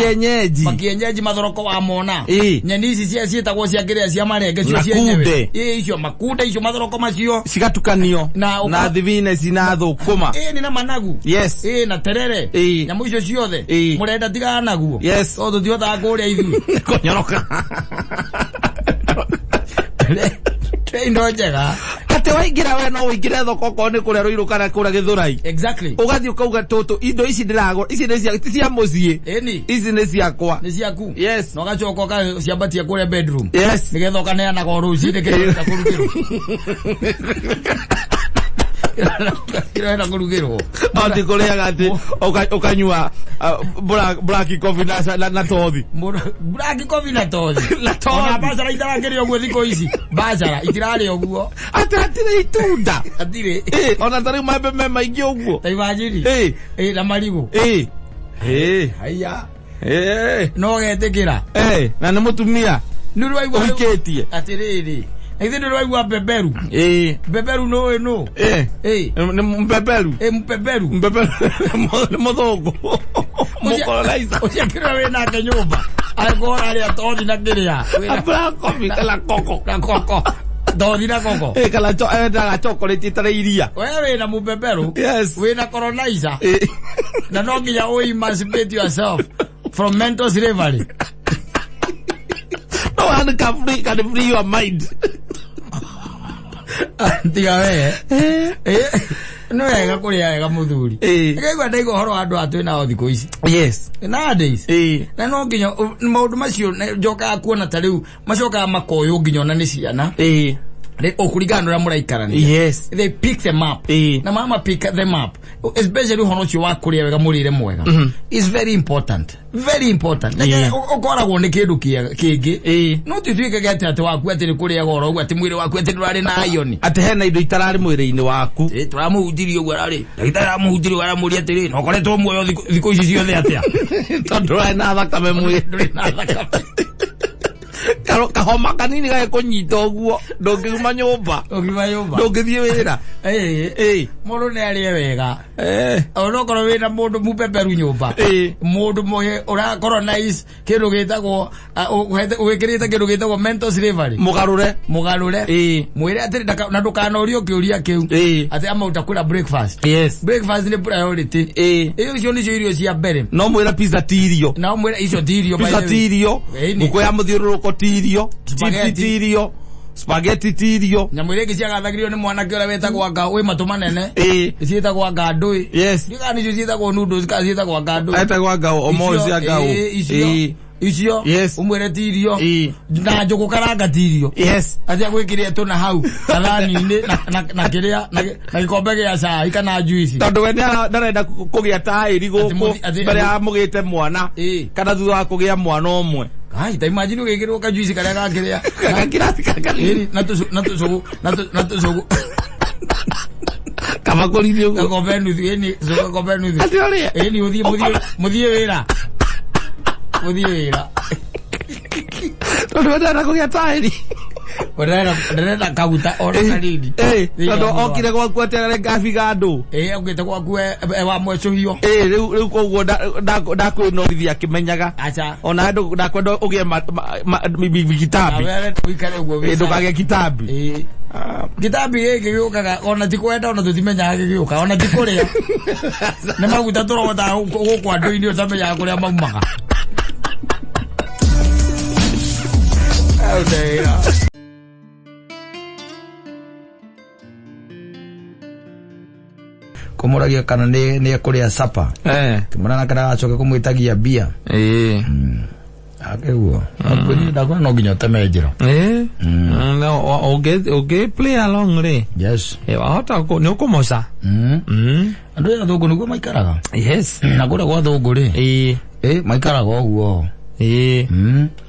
Makienyeji mathoroko wa mona. Nyeni ici ciĩtagwo cia kĩrĩa cia marenge. Makunde. Icio makunde icio mathoroko macio cigatukanio na thibine cina thukuma. Ni na managu. Yes. Na terere. Nyamu icio ciothe. Murenda tigana naguo. Yes. Todo tiota kuria ithu. Konyoroka. Ndo njega. Ate waingira we no uingire thoko ko ni kuria ruiru kana kuria Githurai. Exactly. Ugathi ukauga toto indo ici ndirago ici ni cia mucie. Ici ni ciakwa. Ni ciaku. Yes. No gachoka ka ciambatia kuria bedroom. Yes. Nigetha ukaneana go rucini kireta kurugiro. Kireta kurugiro. Ati kuria gati ukanyua black coffee na tothi. Black coffee na tothi. Ona bazara itarangerio gwe thiko ici. Bazara itirari oguo. Atire itunda. Atire. Ona tari mabebe maingi oguo. Taibajiri. Na marigo. Haya. No getekira. Na nĩ mũtumia. Nuru waigua ũhikĩtie. Atiriri. Either nuru waigua beberu. Beberu no. Nĩ mbeberu. Mbeberu. Nĩ mũthũngũ. Mũkolaiza. Uciakira we na kenyumba. Agora ali atodi na kiria. Abra kofi kala koko. Na koko. Dodi na koko. Kala chocolate tare iria. Wewe na mubeberu. Yes. We na colonizer. Na no nginya we emancipate yourself from mental slavery. No one can free your mind. Tiga we. No wega kuria wega muthuri. Ngegwa ndaigo horo andu atu na thiko ici. Yes. Nowadays. Na no nginya maundu macio njoka kuona ta riu macoka makoyo nginya ona ni ciana. Okuringana na muraikarania. Yes. They pick them up. Na mama pick them up. Especially hono cio wa kuria wega murire mwega. Is very important. Very important. Okoragwo ni kindu kingi. No tituike gete ati waku ati ni kuria goro ugu ati mwire waku ati ndurari na iron. Ati hena indo itarari mwire-ini waku. Turamuhunjirie ugu arari. Ndagitari amuhunjirie ara muri ati ri no koretwo muoyo thiko ici ciothe atia. Tondu na thakame mwire. Kahoma kanini gae kunyita uguo ndungiuma nyumba ndungithie wira mundu ni arie wega ona korwo wina mundu mubeberu nyumba mundu moye urakorwo nice kindu gitagwo wikirite kindu gitagwo mental slavery mugarure mwire atiri na ndukanorio kiuria kiu ati ama utakula breakfast. Yes. Breakfast ni priority. Iyo nicio irio cia mbere. No mwira pizza tirio. Na mwira icio tirio pizza tirio. Muko ya muthiururuko tirio. Tirio. Spaghetti tirio. Na mwire gisia gathagirio ni mwanake ura wetagwo anga we matumanene. Cietagwo anga ndui. Yes. Ndiga nicio cietagwo noodles ka cietagwo anga ndui. Etagwo anga omo cia anga. Icio. Yes. Umwire tirio. Na njugu karanga tirio. Yes. Atia gwikiria tu na hau kathani-ini na kiria na gikombe gia cai kana juice. Tondu we ndarenda kugia tairi guku mbere ya mugite mwana kana thutha wa kugia mwana umwe. Ai, ta imagine ugekirwo ka juice karia gakiria. Kakirati kakiri. Na tusugu. Kama kolivyo. Kakombe nuthu zuka kombe nuthu. Ati oria. Ni muthie wira. Muthie wira. Tondu ndara kugia tairi. Orera kaguta ora nini. Ndo okire kwa kwatera ngafiga andu. Ogite kwa kwe wa mwecuhio. Riu koguo ndakwinorithia kimenyaga. Acha. Ona andu ndakwenda ugie kitambi. Wikare uguo wi. Ndukage kitambi. Kitambi giki giukaga ona tikwenda ona tutimenyaga giuka ona tikuria. Nĩ maguta tũrogota gũkũ andũ-inĩ ũtamenyaga kũrĩa maumaga. Kũmũragia kana nĩ ekũrĩa sapa. Kĩmũrana kana acoke kũmwĩtagia bia. Akeguo. Ndakũna no nginya ũteme njĩra. Okay, play along ri. Yes. Wahota nĩ ũkũmoca. Andũ aya thũngũ nĩguo maikaraga. Yes. Na kũrĩa gwa thũngũ ri. Maikaraga ũguo.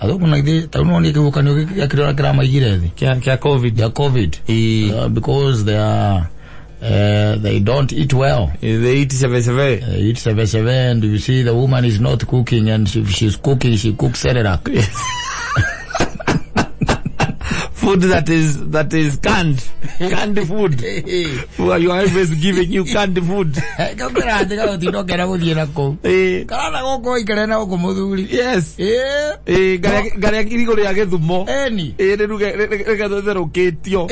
Athũngũ na ithe taunũ nĩ kĩhukanio gĩakĩrora kĩramaigire thĩ. Kĩa COVID. Ya COVID. Because they don't eat well. They eat 7-7. Eat 7-7 and you see the woman is not cooking and if she's cooking she cooks Cerelac. Food that is canned food. You are always giving you canned food. Kakura ndika utindokera guthie nako. Kana goko ikare na goko muthuri. Yes. Garia kirigo ria githumo. Rĩgatherũkĩtio.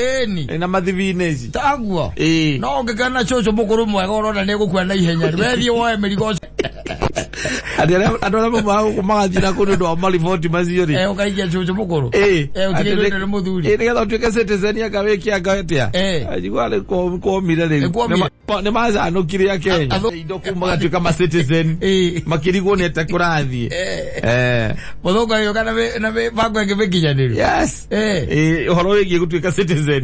Na mathibi-inĩ ici. Taguo. No ngĩkana cũcũ mũkũrũ mwega ũrona nĩ gũkua na ihenya. Wethie woe mĩrigo. Andũ arĩa magathiĩ na kũndũ wa mariboti macio rĩ. Ũkaikia cũcũ mũkũrũ. Ũtigĩrĩire nĩ mũthuri. Nĩgetha ũtuĩke citizen akawĩkia agatia. Ajigwa nĩ komire rĩu. Nĩ macanũkire a Kenya. Indo kuma gatuĩka ma citizen. Makĩrigwo nĩ ete kũrathiĩ. Mũthũngũ agĩũka na mĩbango ĩngĩ mĩkinyanĩru. Yes. Ũhoro wĩgiĩ gũtuĩka citizen.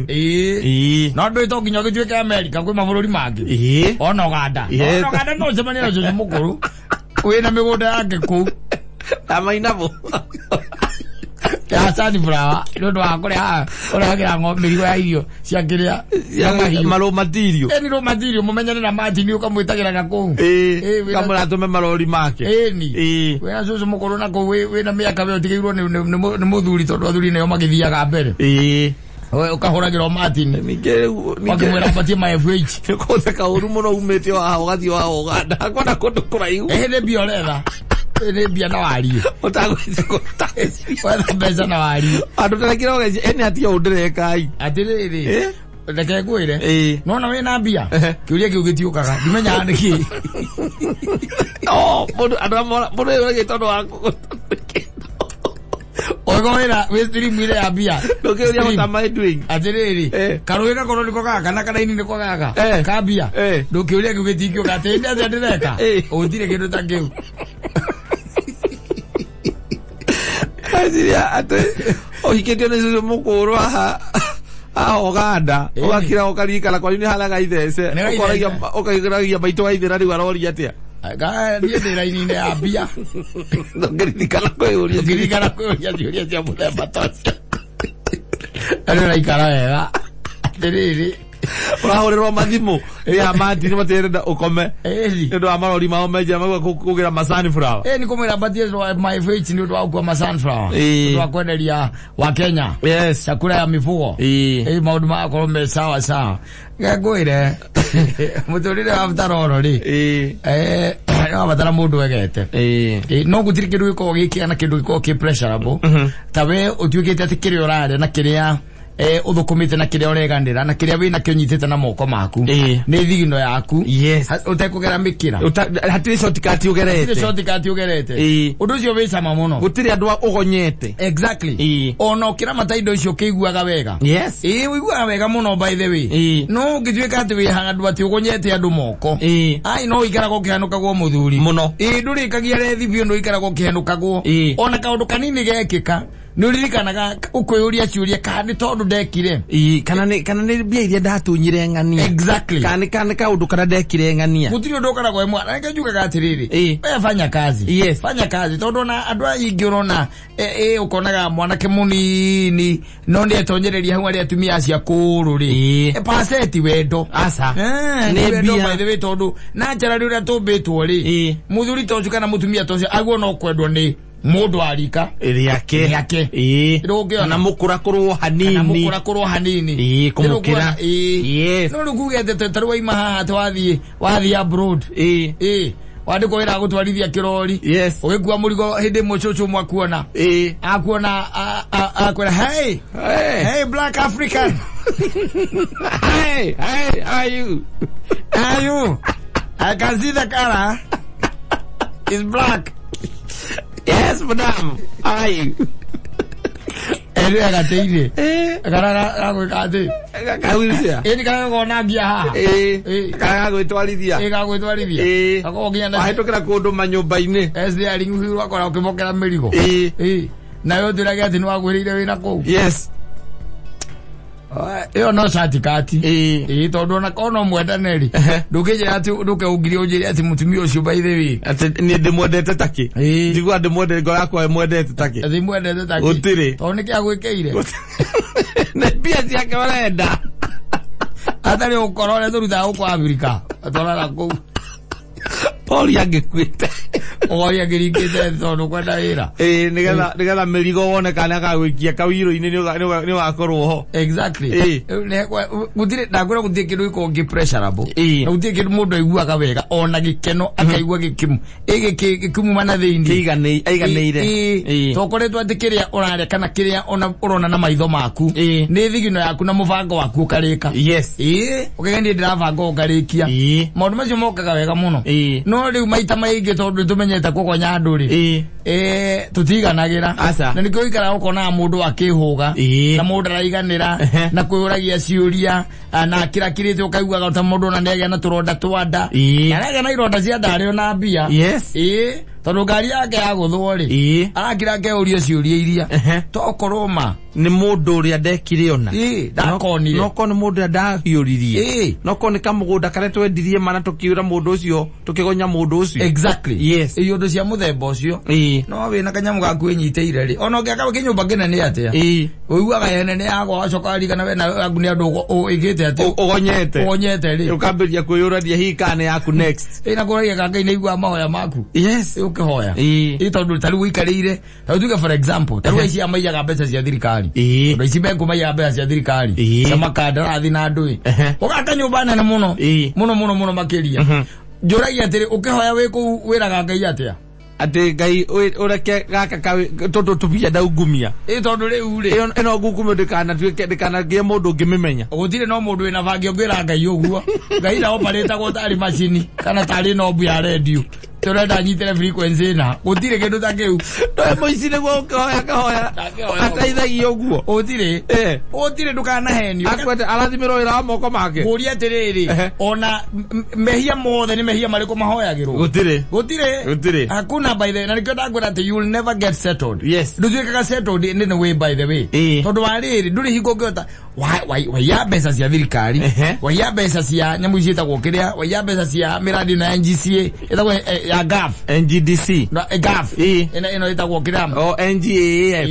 No ndũĩ to nginya ũgĩtuĩke America kwĩ mabũrũri mangĩ. Ona Uganda. Ona Uganda no ũcemanie na cũcũ mũkũrũ. Wĩna mĩgũnda yake kũu. Amainabo. Ya sunflower ndondo akore uragira mĩrigo ya irio cia kĩrĩa malo material ni raw material mumenyane na maji ni ukamwitagira nako kamera tume malori make wena cũcũ mũkũrũ nako wĩna mĩaka we ũtigĩirwo nĩ mũthuri tondũ athuri nĩo magĩthiaga mbere ukahũragĩrwo Martin wakĩmwĩra apatie ma FH kũtheka ũru mũno umĩte waho ũgathiĩ wa Uganda akona kũndũ kũraihu nĩ mbia ũretha nĩ mbia na warie wetha mbeca na warie andũ tarekĩra ene atia ũndĩrekai atĩrĩrĩ reke ngwĩre nona wĩna mbia kĩũria kĩu gĩtiũkaga ndimenyaga nĩkĩ mũndũ ũrĩa tondũ wa oigo wĩ stream ile ya bia ndũkĩũria what am I doing atĩrĩrĩ karũĩ gakorwo nĩko gaka na karaini nĩko gaka ka bia ndũkĩũria kĩu gĩtingĩũka atĩ ndĩ atĩa ndĩreka ũtirĩ kĩndũ ta kĩu atĩ ũhikĩtio nĩ cũcũ mũkũrũ Uganda ũgakira ũkarikana kwanyu nĩ haraga ithece ũkaigĩragia maitũ wa ithera rĩu aroria atĩa niĩ ndĩ raini-inĩ ya mbia ndũngĩririkana kwĩyũria ciũria cia mũthemba tocio andũ raikara wega atĩrĩrĩ ũrahũrĩrwo mathimũ ya Martin materenda ũkome nĩũndũ wa marori mao menjera magua kũgĩra ma sunflower nĩ kũmwĩra mbatie my FH nĩ ũndũ wa gũkua ma sunflower nĩ wa kwenderia wa Kenya chakula ya mifugo maũndũ magakorwo me sawa sawa ngwĩre mũtũrĩre wa mtaroro rĩ wabatara mũndũ wegete no gũtirĩ kĩndũ gĩkoragwo gĩkĩga na kĩndũ gĩkoragwo kĩ pleasurable ta we ũtuĩkĩte atĩ kĩrĩa ũrarĩa na kĩrĩa uthukumite na kiria ureganira na kiria wina kyo nyitite na moko maku ni thigino yaku utekugera mikira hatiri shortcut ugerete undu ucio wi cama muno gutiri andu ugonyete exactly ona ukira mataindo icio kiguaga wega wiguaga wega muno by the way no ngitwika ati wi handu ati ugonyete andu moko ai no ikaraga ukihanukagwo muthuri muno ndurikagia rethi bio no ikaraga ukihanukagwo ona kaundu kanini gekika nuririkanaga ukwĩyũria ciũria kana tondu ndekire kana nĩ mbia iria ndatunyire ng'ania exactly kana kaundu kana ndekire ng'ania gutiri undu ukaragwo imwe reke njugaga atiriri fanya kazi fanya kazi tondu na andu aingi urona ukonaga mwanake munini no ndi etonyereria hau ari atumia acia kũrũ paseti wendo asa nĩ mbia by the way tondu na njara ri uria tumbĩtwo ri muthuri tonju kana mutumia tonju aguo no kwendwo ni Mundu arika yake rugiona na mukura kurwo hanini kumukira yes no rugugete tarwa imaha wathi abroad wandi ko ira gutwarithia kirori yes ugikua murigo hindi mucucu mwakuona akuona akwira hey black African hey are you I can see the color is black. Yes madam, are you eri agateire agara agwikate agawisia eri kagona ngia ha kagagwitwarithia akogia na ahitokera kundu manyumba-ini SDR nguhiru akora ukimokera mirigo na yo ndiraga ati ni wagwirire wina ku yes iyo no certificate tondu na kono mwendaneri ndukije ati nduke ungiri unjiri ati mutumia ucio by the way ati ni ndimwendete taki ndigwa ndimwendete ngora kwa mwendete taki ati mwendete taki utiri tondu ni kia gwikeire na pia ciake barenda atari ukorore turuta uko Amerika atorara ku Poli angikwite oi agirikite tondu kwenda wira nigetha mirigo wone kana gagwikia kawiro-ini ni wakorwo ho exactly gutire ndagura guthie kindu iko ngi pressureable na guthie kindu mundu aiguaga wega ona gikeno akaigua gikimu gikimu mana thiini aiganeire tokoretwo ati kiria urare kana kiria ona urona na maitho maku ni thigino yaku na mubango waku ukarika yes ukigendi ndirabanga ukarikia maundu macio mokaga wega muno no riu maita maingi tondu tumenyete kukonya andu ri tutiganagira na nikio ikara ukona mundu akihuga na mundu araiganira na kuyuragia ciuria na kirakirite ukaiguaga ta mundu na nege na turonda twanda arega na ironda cia ndari na mbia yes tondu ngari yake yaguthwo ri arakira keurio ciuria iria tokoroma ni mundu uria ndekire ona ndakonire noko ni mundu ndahiuririe noko ni kamugunda kare twendirie mana tukiura mundu ucio tukigonya mundu ucio exactly yes iyundu cia muthemba ucio no wina kanyamu gaku enyiteire ri ona ngeka kinyumba kinene atia uiguaga yenene yago acokari kana we na aguni andu igite atia ugonyete ri ukambiria kuyuraria hikane yaku next ina kuragia kanga ina igua mahoya maku yes ukihoya tondu tari wikarire tuge for example tari ici amaiyaga mbeca cia thirikari ndo ici bengo maiyaga mbeca cia thirikari cia makandarathi na ndui ugaka nyumba nene muno makiria njuragia atiri ukihoya wiku wiraga ngai atia ati ngai ureke gaka kawe tondu tubia ndaungumia tondu riu ri ino ngungumio ndikana gie mundu ngimimenya gutire no mundu wina bangi ngira ngai uguo ngai na operate go tari machine kana tari no bu ya radio turenda nyitire frequency na gutire kindu ta kiu to moicine gwo kahoya ataithagia uguo utire ndukana henio akwete arathimiro ira moko make guria atiriri ona mehia mothe ni mehia mariko mahoyagirwo gutire hakuna by the na nikio ndagwira ati you will never get settled yes ndutwikaga settled in the way by the way tondu wariri nduri hingo ngiota waiya mbeca cia thirikari waiya mbeca cia nyamu icietagwo kiria waiya mbeca cia miradi na NGCA etagwo ya GAF NGDC no GAF ino etagwo kiria NGAF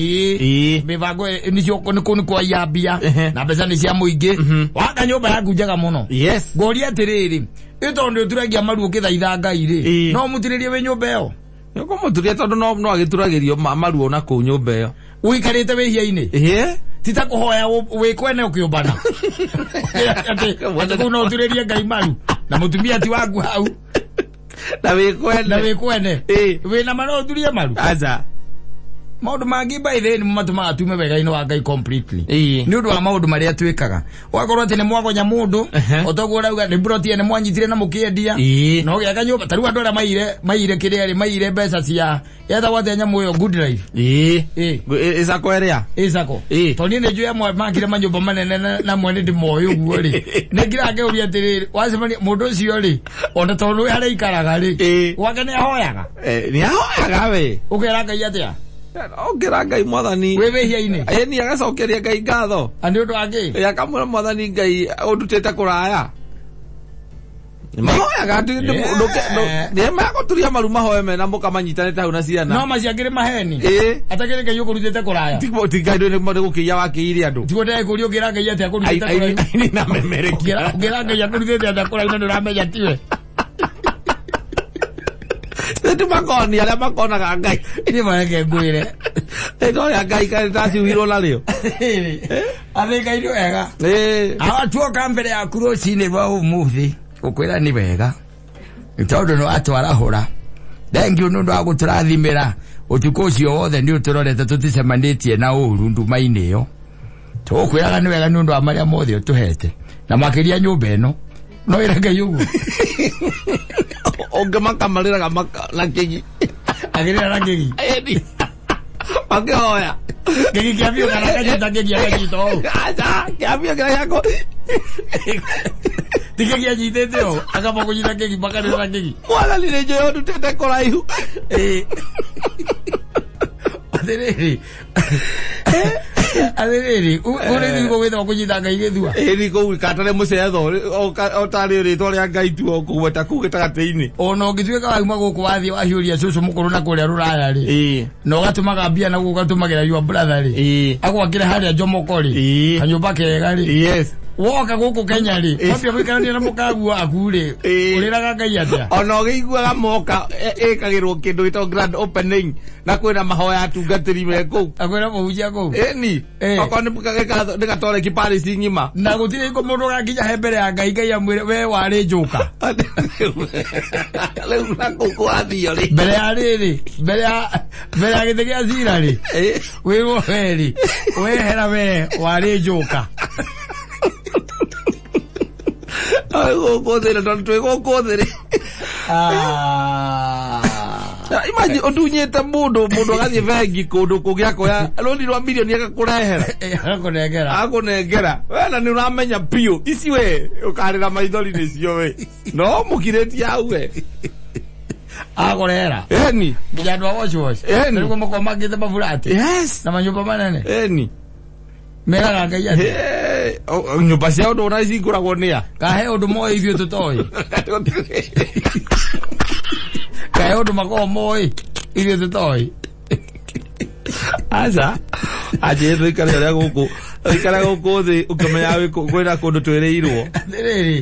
mibango nicio ni kwa yambia na mbeca ni cia muingi waka nyumba yaku njega muno yes ngoria atiriri itondu turagia maru ukithaitha ngai ri no mutiririe we nyumba iyo niko muturia tondu no agituragirio maru ona ku nyumba iyo uikarite wihia-ini tita kuhoya wikwene ukiumbana ati kuna uturirie ngai maru na mutumia ti waku hau na wikwene wina mano uturie maru aza maundu mangi by the ni matuma atume wega-ini wa ngai completely ni undu wa maundu maria twikaga wakorwo ati ni mwagonya mundu otoguo urauga ni brotie ni mwanyitire na mukiendia no giaka nyumba tariu andu aria maire kiria ri maire mbeca cia yetha wate nyamu yo good life isako eria isako toni ne juya mwa makire manyumba manene na mwene ndi moyo uguo ri ningira ngeuria atiriri wacemania mundu ucio ri ona tondu haria ikaraga ri wake ni ahoyaga ni ahoyaga we ukera ngai atia ongira ngai mwathani wehia-ini ni agacokeria ngai ngatho andi undu wangi akamwira mwathani ngai undutite kuraya mahoyaga ni magoturia maru mahoe mena mukamanyitanite hau na ciana no maciangire maheni atakire ngai ukurutite kuraya tigai ndu ni gukiya wakiire andu tigo ndai kurio ngira ngai atia kurutite kuraya ni na memerekia ngira ngai akurutite atia kuraya ndu ramenya tiwe Itu makoni ala makona ka ngai. Ini mana ke ngwire. Ito ya ngai ka tasi wiro la leo. Ave ngai ndo wega. Awa tuoka mbere ya kurocini rwa umuthi. Ukwira ni wega. Tondu no atwara hura. Thank you nundu wa guturathimira. Utuko ucio wothe ni uturorete tuticemanitie na uru nduma-ini iyo. Tukwiraga ni wega nundu wa maria mothe utuhete. Na makiria nyumba ino. No irage yugo. Ongemaka malira kama na kegi. Agirira na kegi. Edi. Pakeoya. Kegi kiambio kana kajita kegi akajito. Acha, kiambio kana yako. Tikegi ajitete o. Akapa kujita kegi bakari na kegi. Wala lineje yo Tene Kwari. Adereri. Adereri. Ure ni ko wetho kujita ngai gethua. Eri ko katare mucetho o tari ri tore ngai tu o kuweta kugeta gateini. Ono ngituika wauma guku wathi wahiuria cucu mukuru na kuria ruraya ri. No gatumaga mbia na gugatumagira your brother ri. Agwakira haria Njomoko ri. Kanyumba kega ri. Yes. Woka guku Kenya ri. Kwambia gwikarania na mukagu waku ri. Uriraga ngai atia. Ono giguaga moka ekagirwo kindu gito grand opening na kwina mahoya atungatiri meko. Akwira muhujia ko. Eni. Akone bukageka gatore kipari singima. Na gutire ko mundu gakinya he mbere ya ngai ngai amwire we wari njuka. Leu na kuku athio ri. Mbere ya riri. Mbere ya gite gia zira ri. We wo heri. We hera we wari njuka. Ai go dele don twego go dele. Imagine odunyete mundu gathie vengi kundu kugiako ya roni rwa milioni akakurehera. Akunengera. Wena ni uramenya pio. Ici we ukarira maithori nicio we. No mukireti au we. Akurehera. Eni. Bijandwa wosh. Eni. Niko makomagite mafurati. Yes. Na manyumba manene. Eni. Mera ngai ya. Nyumba ciao ndo na cinguragwo nia. Kahe undu moi ithio tutoi. Kahe undu mako moi ithio tutoi. Acha. Aje thikare ria guku. Thikare guku thi ukamenya we kwira kundu twereirwo. Riri.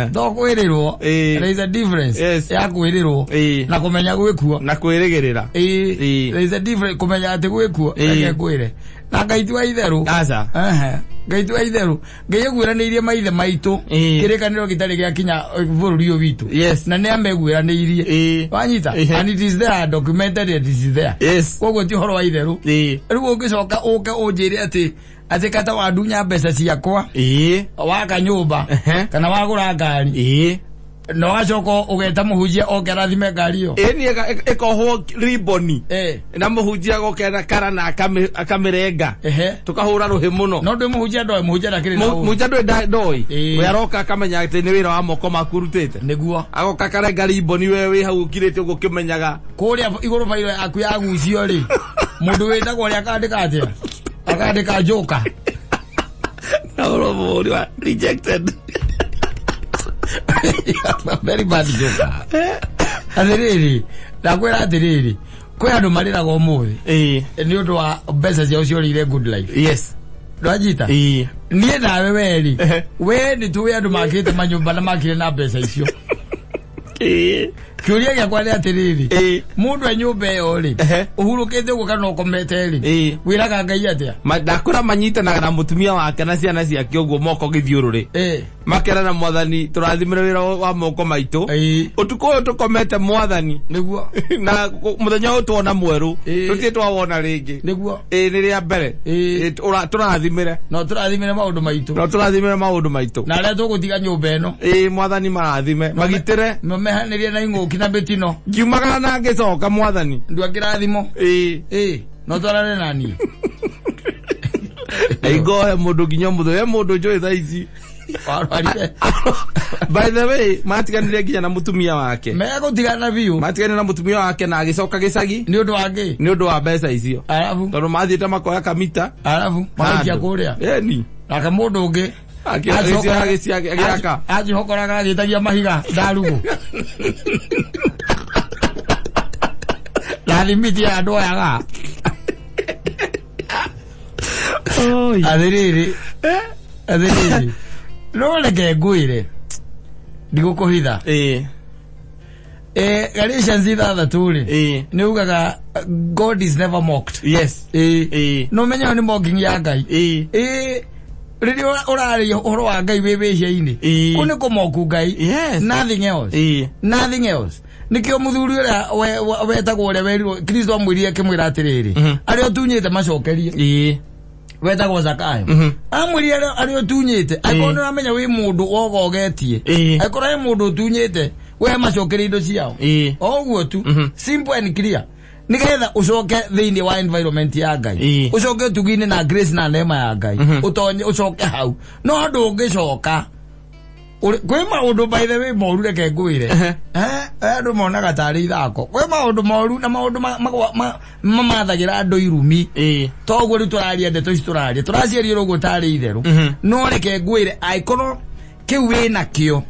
Ndo kwirirwo. There is a difference. Ya kwirirwo. Na kumenya gwikuo. Na kwirigirira. There is a difference kumenya ati gwikuo. Eke kwire. Na ngaitu wa itheru. Acha. Ngaitu wa itheru. Ngai gwiranirie maithe maitu. Kirikaniro gitari gia kinya bururi witu. Yes. Na ne amegwiranirie. Wanyita. And it is there documented, it is there. Yes. Koguo ti horo wa itheru. Riu ungicoka uke unjire ati kata wa dunya mbeca ciakwa. Waka nyumba. Kana wagura ngari. No gacoko ugeta muhujia okerathime ngari yo. Eni ekoho riboni. Na muhujia gokera kara na akamirenga. Tukahura ruhi muno. No ndo muhujia ndo muhujia nakiri na. Muhujia ndo ndoi. Uyaroka akamenya ati ni wira wa moko makurutete. Niguo. Agoka kara riboni wewe hau ukirete ugo kimenyaga. Kuria iguru failo aku ya gucio ri. Mundu wetagwo ri akandika atia. Akandika joka. Na uri wa rejected. Very bad joke. Athiriri, ndakwira athiriri, kwi andu mariraga umuthi. Ni undu wa mbeca ciao ciorire good life. Yes. Ndwajita? Nie nawe weri. We ni tuwe andu makite manyumba na makire na mbeca icio. Kiuria giakwa ni atiriri. Mundu wa nyumba iyo ri. Uhurukite uguo kana ukomete ri. Wiraga ngai atia? Ndakura manyitanaga na mutumia wake na ciana ciake uguo moko githiururi. Makera na mwathani turathimira wira wa moko maitu. Utuko uyu tukomete mwathani. Niguo. Na muthenya uyu tuona mweru. Tutie twawona ringi. Niguo. Ni ria mbere. Turathimire. No turathimire maundu maitu. No turathimire maundu maitu. Na aria tugutiga nyumba ino. Mwathani marathime. Magitire. Memehanirie na ingo kina betino. Ngiumagara na ngicoka mwathani. Ndwakirathimo. No twarane nani. Ego he mundu nginya mutho he mundu njoi thaici. By the way, matiganire nginya na mutumia wake. Mega gutigana biu. Matiganire na mutumia wake na agicoka gicagi. Ni undu wake. Ni undu wa mbeca icio. Arabu. Tondu mathiite makoya kamita. Arabu. Makia kuria. Eni. Aka mundu ungi. Agiaka. Agihokoraga agitagia mahiga ndarugo. La limiti ya andu ayaga. Athiriri. No reke ngwire. Ndigukuhitha. Galatians ithathatũ-rĩ nĩ ugaga God is never mocked. Yes. No menya ni mocking ya Ngai. Rĩrĩa ũrarĩ ũhoro wa Ngai wĩwĩcia-inĩ kũnĩ kũmoku Ngai. Nothing else. Nothing else. Nikio muthuri ũrĩa wetagwo ũrĩa werirwo Kristo amwĩrire akĩmwĩra atĩrĩrĩ arĩa ũtunyĩte macokerie. Wetagwo Zakayo. Amwĩrire arĩa ũtunyĩte akorwo nĩ ũramenya wĩ mũndũ wogogetie akorwo wĩ mũndũ ũtunyĩte we macokerie indo ciao. Oguo tu. Simple and clear. Nigetha ucoke thĩinĩ wa environment ya Ngai. Ucoke tugi-inĩ na grace na neema ya Ngai. Utonye ucoke hau. No ndũngĩcoka. Kwĩ maũndũ by the way moru reke ngwĩre. Andũ monaga tarĩ ithako. Kwĩ maũndũ moru na maũndũ mamathagira andũ irumi. Toguo rĩu tũraria ndeto ici tũraria. Tũraciaria ũguo tarĩ itherũ. No reke ngwĩre aikoro kiu wĩna kĩo.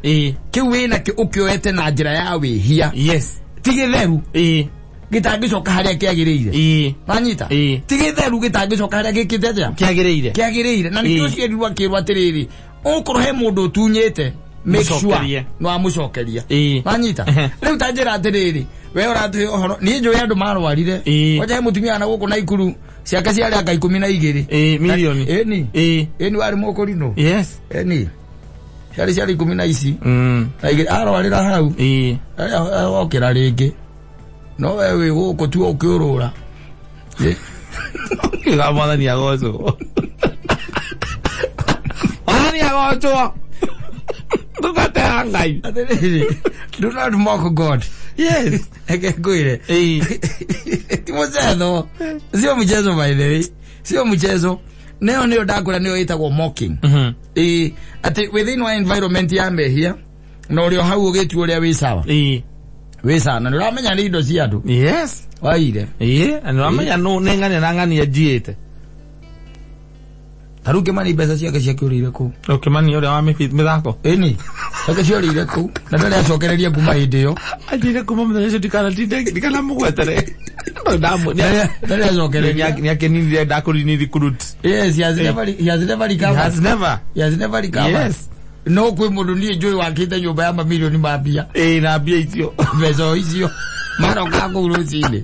Kiu wĩna kĩo ũkĩoete na njĩra ya wĩhia. Yes. Tigĩtheru. Gĩtangĩcoka harĩa kĩagĩrĩire. Wanyita. Tigĩtheru gĩtangĩcoka harĩa gĩkĩte kĩagĩrĩire. Na nĩkĩo ciĩrirwo akĩrwo atĩrĩrĩ ũkorwo he mũndũ ũtunyĩte make sure no amũcokeria. Wanyita. Rĩu ta njĩra atĩrĩrĩ we ũratũhe ũhoro niĩ njũĩ andũ marwarire. Wacha mũtumia na gũkũ Naikuru ciake ciarĩ aka 12 milioni. Eni warĩ mũkũrinũ. Yes. Eni ciarĩ 10 na ici. Na igĩrĩ arwarĩra hau. Okĩra rĩngĩ. No wewe gũkũ tu ũkĩũrũra. Kĩga mwathani agocwo. Mwathani agocwo. Ndũgate Ngai. Do not mock God. Yes. Eke ngwĩre. Ti mũcezo. Sio mchezo by the way. Sio mchezo. Neo nĩyo ndakũra nĩyo ĩtagwo mocking. Ati within our environment ya mehia no rĩo hau ũgĩtu ũrĩa wĩ sawa. Wesa na ndĩramenya nĩ indo cia andũ. Yes. Waire. Na ndĩramenya no nengane na ngani ajiete. Taruke mani mbeca ciake ciakĩũrĩire kũ. Okay mani ũrĩa wa mĩthako. Eni. Ciake ciorĩire kũ. Na ndarĩ acokereria kuma hĩndĩ ĩyo. Ajire kuma mũthenya ũcio ndikana mũgwetere. Ndamu ndarĩ acokereria nĩ akenire ndakũrini recruit. Yes, he has never recovered. He has never recovered. Yes. No kwĩ mũndũ niĩ njũĩ wakĩte nyũmba ya mamirioni ma mbia. Na mbia icio mbeca icio maroka kũu rũcinĩ.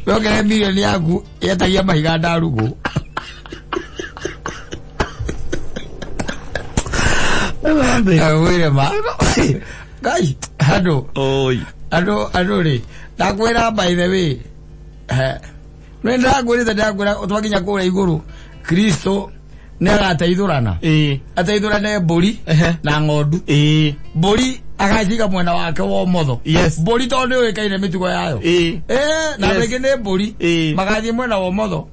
Wokere milioni yaku yetagia mahiga ndarugũ. Wĩre ma Ngai andũ rĩ ndakwĩra by the way nĩ ndakwĩrĩte twakinya kũrĩa igũrũ Kristo nĩ agateithũrana. Ateithũrane mbũri na ng'ondu. Mbũri agaciga mwena wake wa ũmotho. Mbũri tondũ nĩ ũĩkaine mĩtugo yayo. Na rĩngĩ nĩ mbũri magathiĩ mwena wa ũmotho.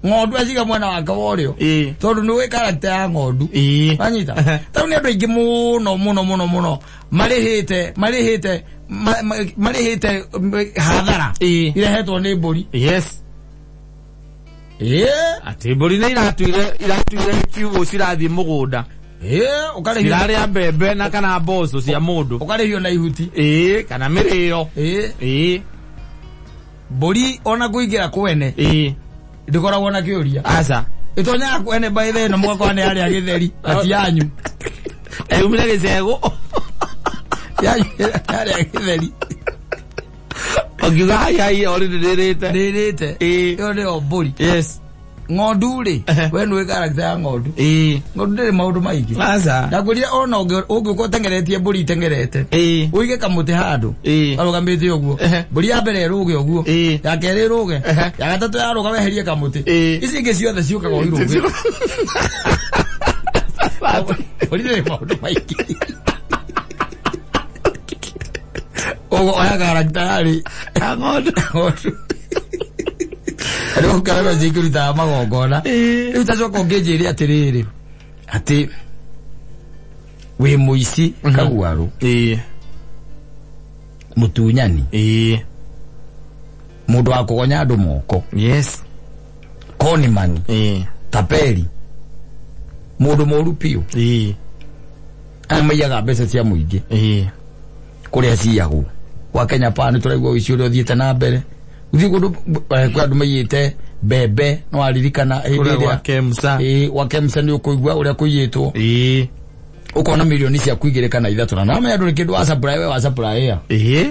Ng'ondu aciga mwena wake wa ũrĩo tondũ nĩ ũĩ character ya ng'ondu. Wanyita. Tau nĩ andũ aingĩ mũno marĩhĩte hathara irehetwo nĩ mbũri. Ati mbũri nĩ iratuire kiugo cirathiĩ mũgũnda. Cirarĩa mbembe na kana mboco cia mũndũ. Ũkarĩhio na ihuti. Kana mĩrĩo. Mbũri ona kũingĩra kwene ndĩkoragwo na kĩũria. Aca. Ĩtonyaga kwene by the way na mwaka nĩ arĩa gĩtheri ati yanyu. Umire gĩcegũ. Yanyu arĩa gĩtheri. Ogiga hai orĩrĩte. Yo nĩ mbũri. Yes. Ng'ondu rĩ we nĩ character ya ng'ondu. Ng'ondu ndĩrĩ maũndũ maingĩ. Aca. Ndakũria ona ũngĩũka ũtengeretie mbũri itengerete. Ũige kamũtĩ handũ. Arũgamĩte ũguo. Mbũri ya mbere ĩrũge ũguo. Ya kerĩ ĩrũge. Ya gatatũ yarũga weherie kamũtĩ. Ici ingĩ ciothe ciũkaga o irũge. Mbũri ndĩrĩ maũndũ maingĩ. Oya character yarĩ ya ng'ondu. Rĩu kana njĩkĩruta magongona. Rĩu tacoka ũngĩnjĩre atĩrĩrĩ atĩ wĩ mũici kaguarũ. Mũtunyani. Mũndũ wa kũgonya andũ moko. Yes. Conman. Taperi. Mũndũ mũru piũ. Amaiyaga mbeca cia mũingĩ. Kũrĩa ciagwo. Wa Kenya pa nĩ tũraigua ũici ũrĩa ũthiĩte na mbere. Uthi kundu kwa andu mayite bebe no aririkana wa Kemsa wa Kemsa ni ukuigwa uria kuyitwo ukona milioni cia kuigirika na ithatu na me andu kindu wa supply we wa supply ya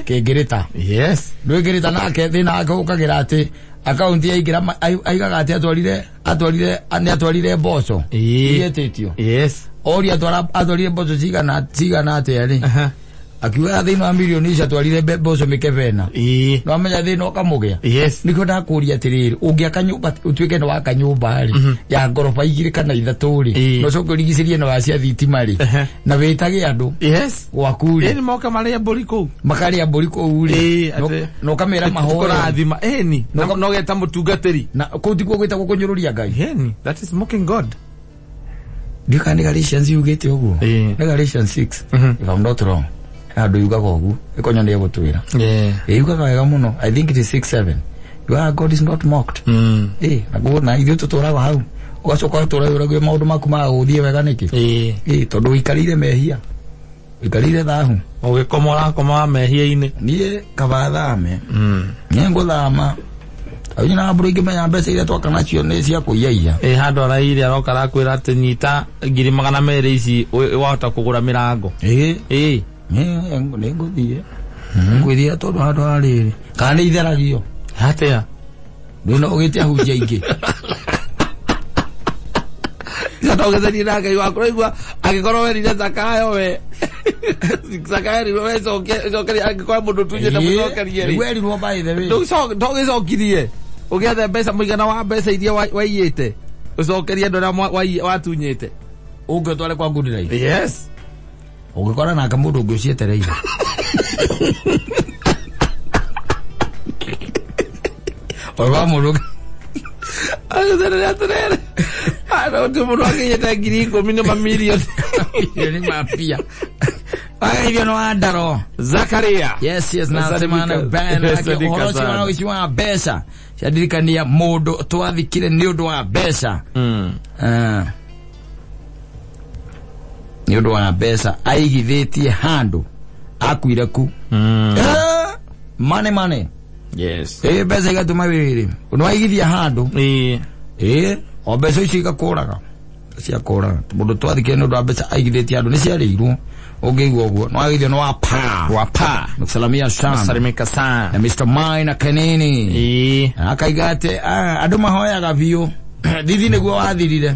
kingirita yes ndwigirita nake thina wake ukagira ati account ya igira aigaga ati atwarire mboco ietitio yes ori atwarire mboco cigana ati ari akiuga thina wa milioni cia atwarire mboco mikevena no amenya thina ukamugia yes niko ndakuria atiriri ungiaka nyumba utwike no waka nyumba ri ya ngorofa igire kana ithatu ri no coko rigicirie no wacia thitima ri na witage andu yes wakuri ni moka maria boriko makaria boriko uri no kamera mahora thima ni no geta mutungatiri na kutikuo gwitagwo kunyururia ngai ni that is mocking god ndikani Galatians yugete uguo Galatians 6 if I'm not wrong adu yuga gogu ikonyo ndiye gutwira yuga wega muno I think it is 6:7 God is not mocked na ithu tutoraga hau ugacoka tutoraga maundu maku ma guthie wega niki tondu ikarire mehia ikarire thahu ugikomora mehia-ini nie kabathame nie nguthama ayi na mburu ingimenya mbeca iria twaka nacio ni cia kuiyaia handu araire aroka rakwira ati nyita 200,000 ici wahota kugura mirango nguthie nguthie tondu handu hariri kana itheragio hatia ndona ugite ahunjia ingi Satogethani na Ngai waku igua agikorwo werire Zakayo we Zakayo we cokeria agikorwo mundu tunje na mucokerie ri werirwo by the way ndogicokirie ugethe mbeca muigana wa mbeca iria waiyite ucokerie ndora watunyite ungitware kwa ngundira yes ugikora na kamundu ngicietereire Oba muruga atere ado mundo akiyeta 10,000 mamilioni ni mapia hivyo no andaro Zakaria yes na semana bana horosi wana ukiwa besa shadirikania mundu twathikire ni undu wa besa ni undu wa besa aigithitie handu akuire ku money yes besa igatuma wiriri unwaigithia handu obeso icio kuraga cia kuraga mundu twathikire ni undu wa besa aigithitie handu ni ciarirwo ungigwa uguo no agithio no wapa nukusalamia sana salimika sana na Mr. Mine Kanini akaigate andu mahoyaga biu thithi niguo wathirire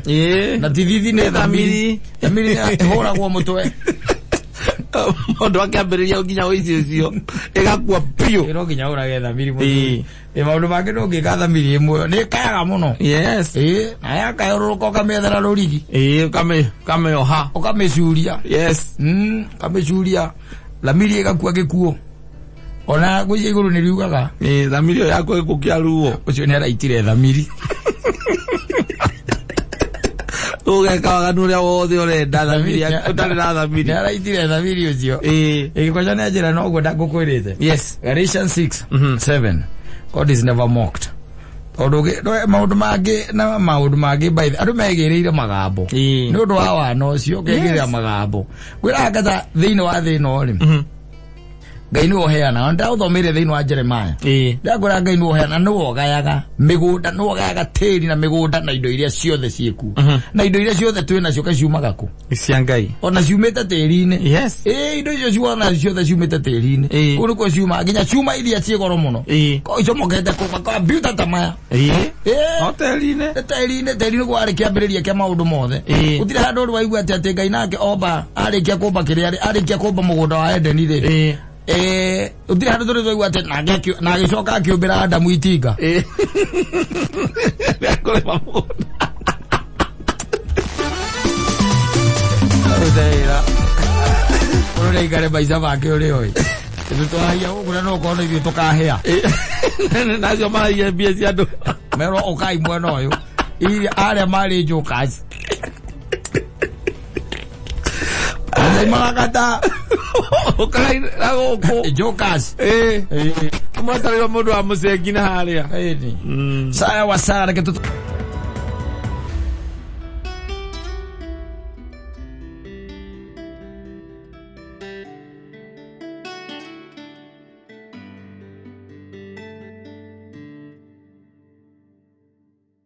na thithi ne thamiri huragwo mutwe mundu akiambiriria nginya uicio igakua piu iro nginya urage thamiri mutwe maundu make ndungika thamiri imwe ni kayaga muno yes aya kayuruka kamethera rurigi kameoha ukamecuria yes kamecuria thamiri igakua gikuo ona gwicia iguru ni riugaga thamiri yako ikukia ruo ucio ni araitire thamiri ugekaga nuria wothe urenda thamiri utari na thamiri araitire thamiri ucio igikoja na njira no gwenda ngukwirite yes Galatians 6:7 God is never mocked odoge maundu magi by andu megereire magambo ni undu wa wana ucio kegerea magambo gwira ngata thiini wa thino ri Ngai ni woheana nda uthomire thiini wa Jeremiah ndagura Ngai ni woheana no wogayaga migunda no wogayaga tiri na migunda na indo iria ciothe cieku na indo iria ciothe twina cio kaciumaga ku cia Ngai ona ciumite tiri-ini yes indo icio ciona ciothe ciumite tiri-ini kuri ko ciuma nginya ciuma iria ciegoro muno ko icomokete ku computer tamaya tiri-ini gwari kiambiriria kia maundu mothe utire handu uri waigua ati Ngai nake oba arikia kumba kiria arikia kumba mugunda wa Edeni ri utire handu turi waigua ati na gicoka akiumbira Adamu itinga akore mugunda uteira uri igare baisa bake uri oi tutwahia ugura no kono ithu tukahia nacio maraia mbia cia andu mero ukai mwena uyu aria mari njukaci Malakata ukai rago njukaci mwatari wa mundu wa mucengi na haria sawa sawa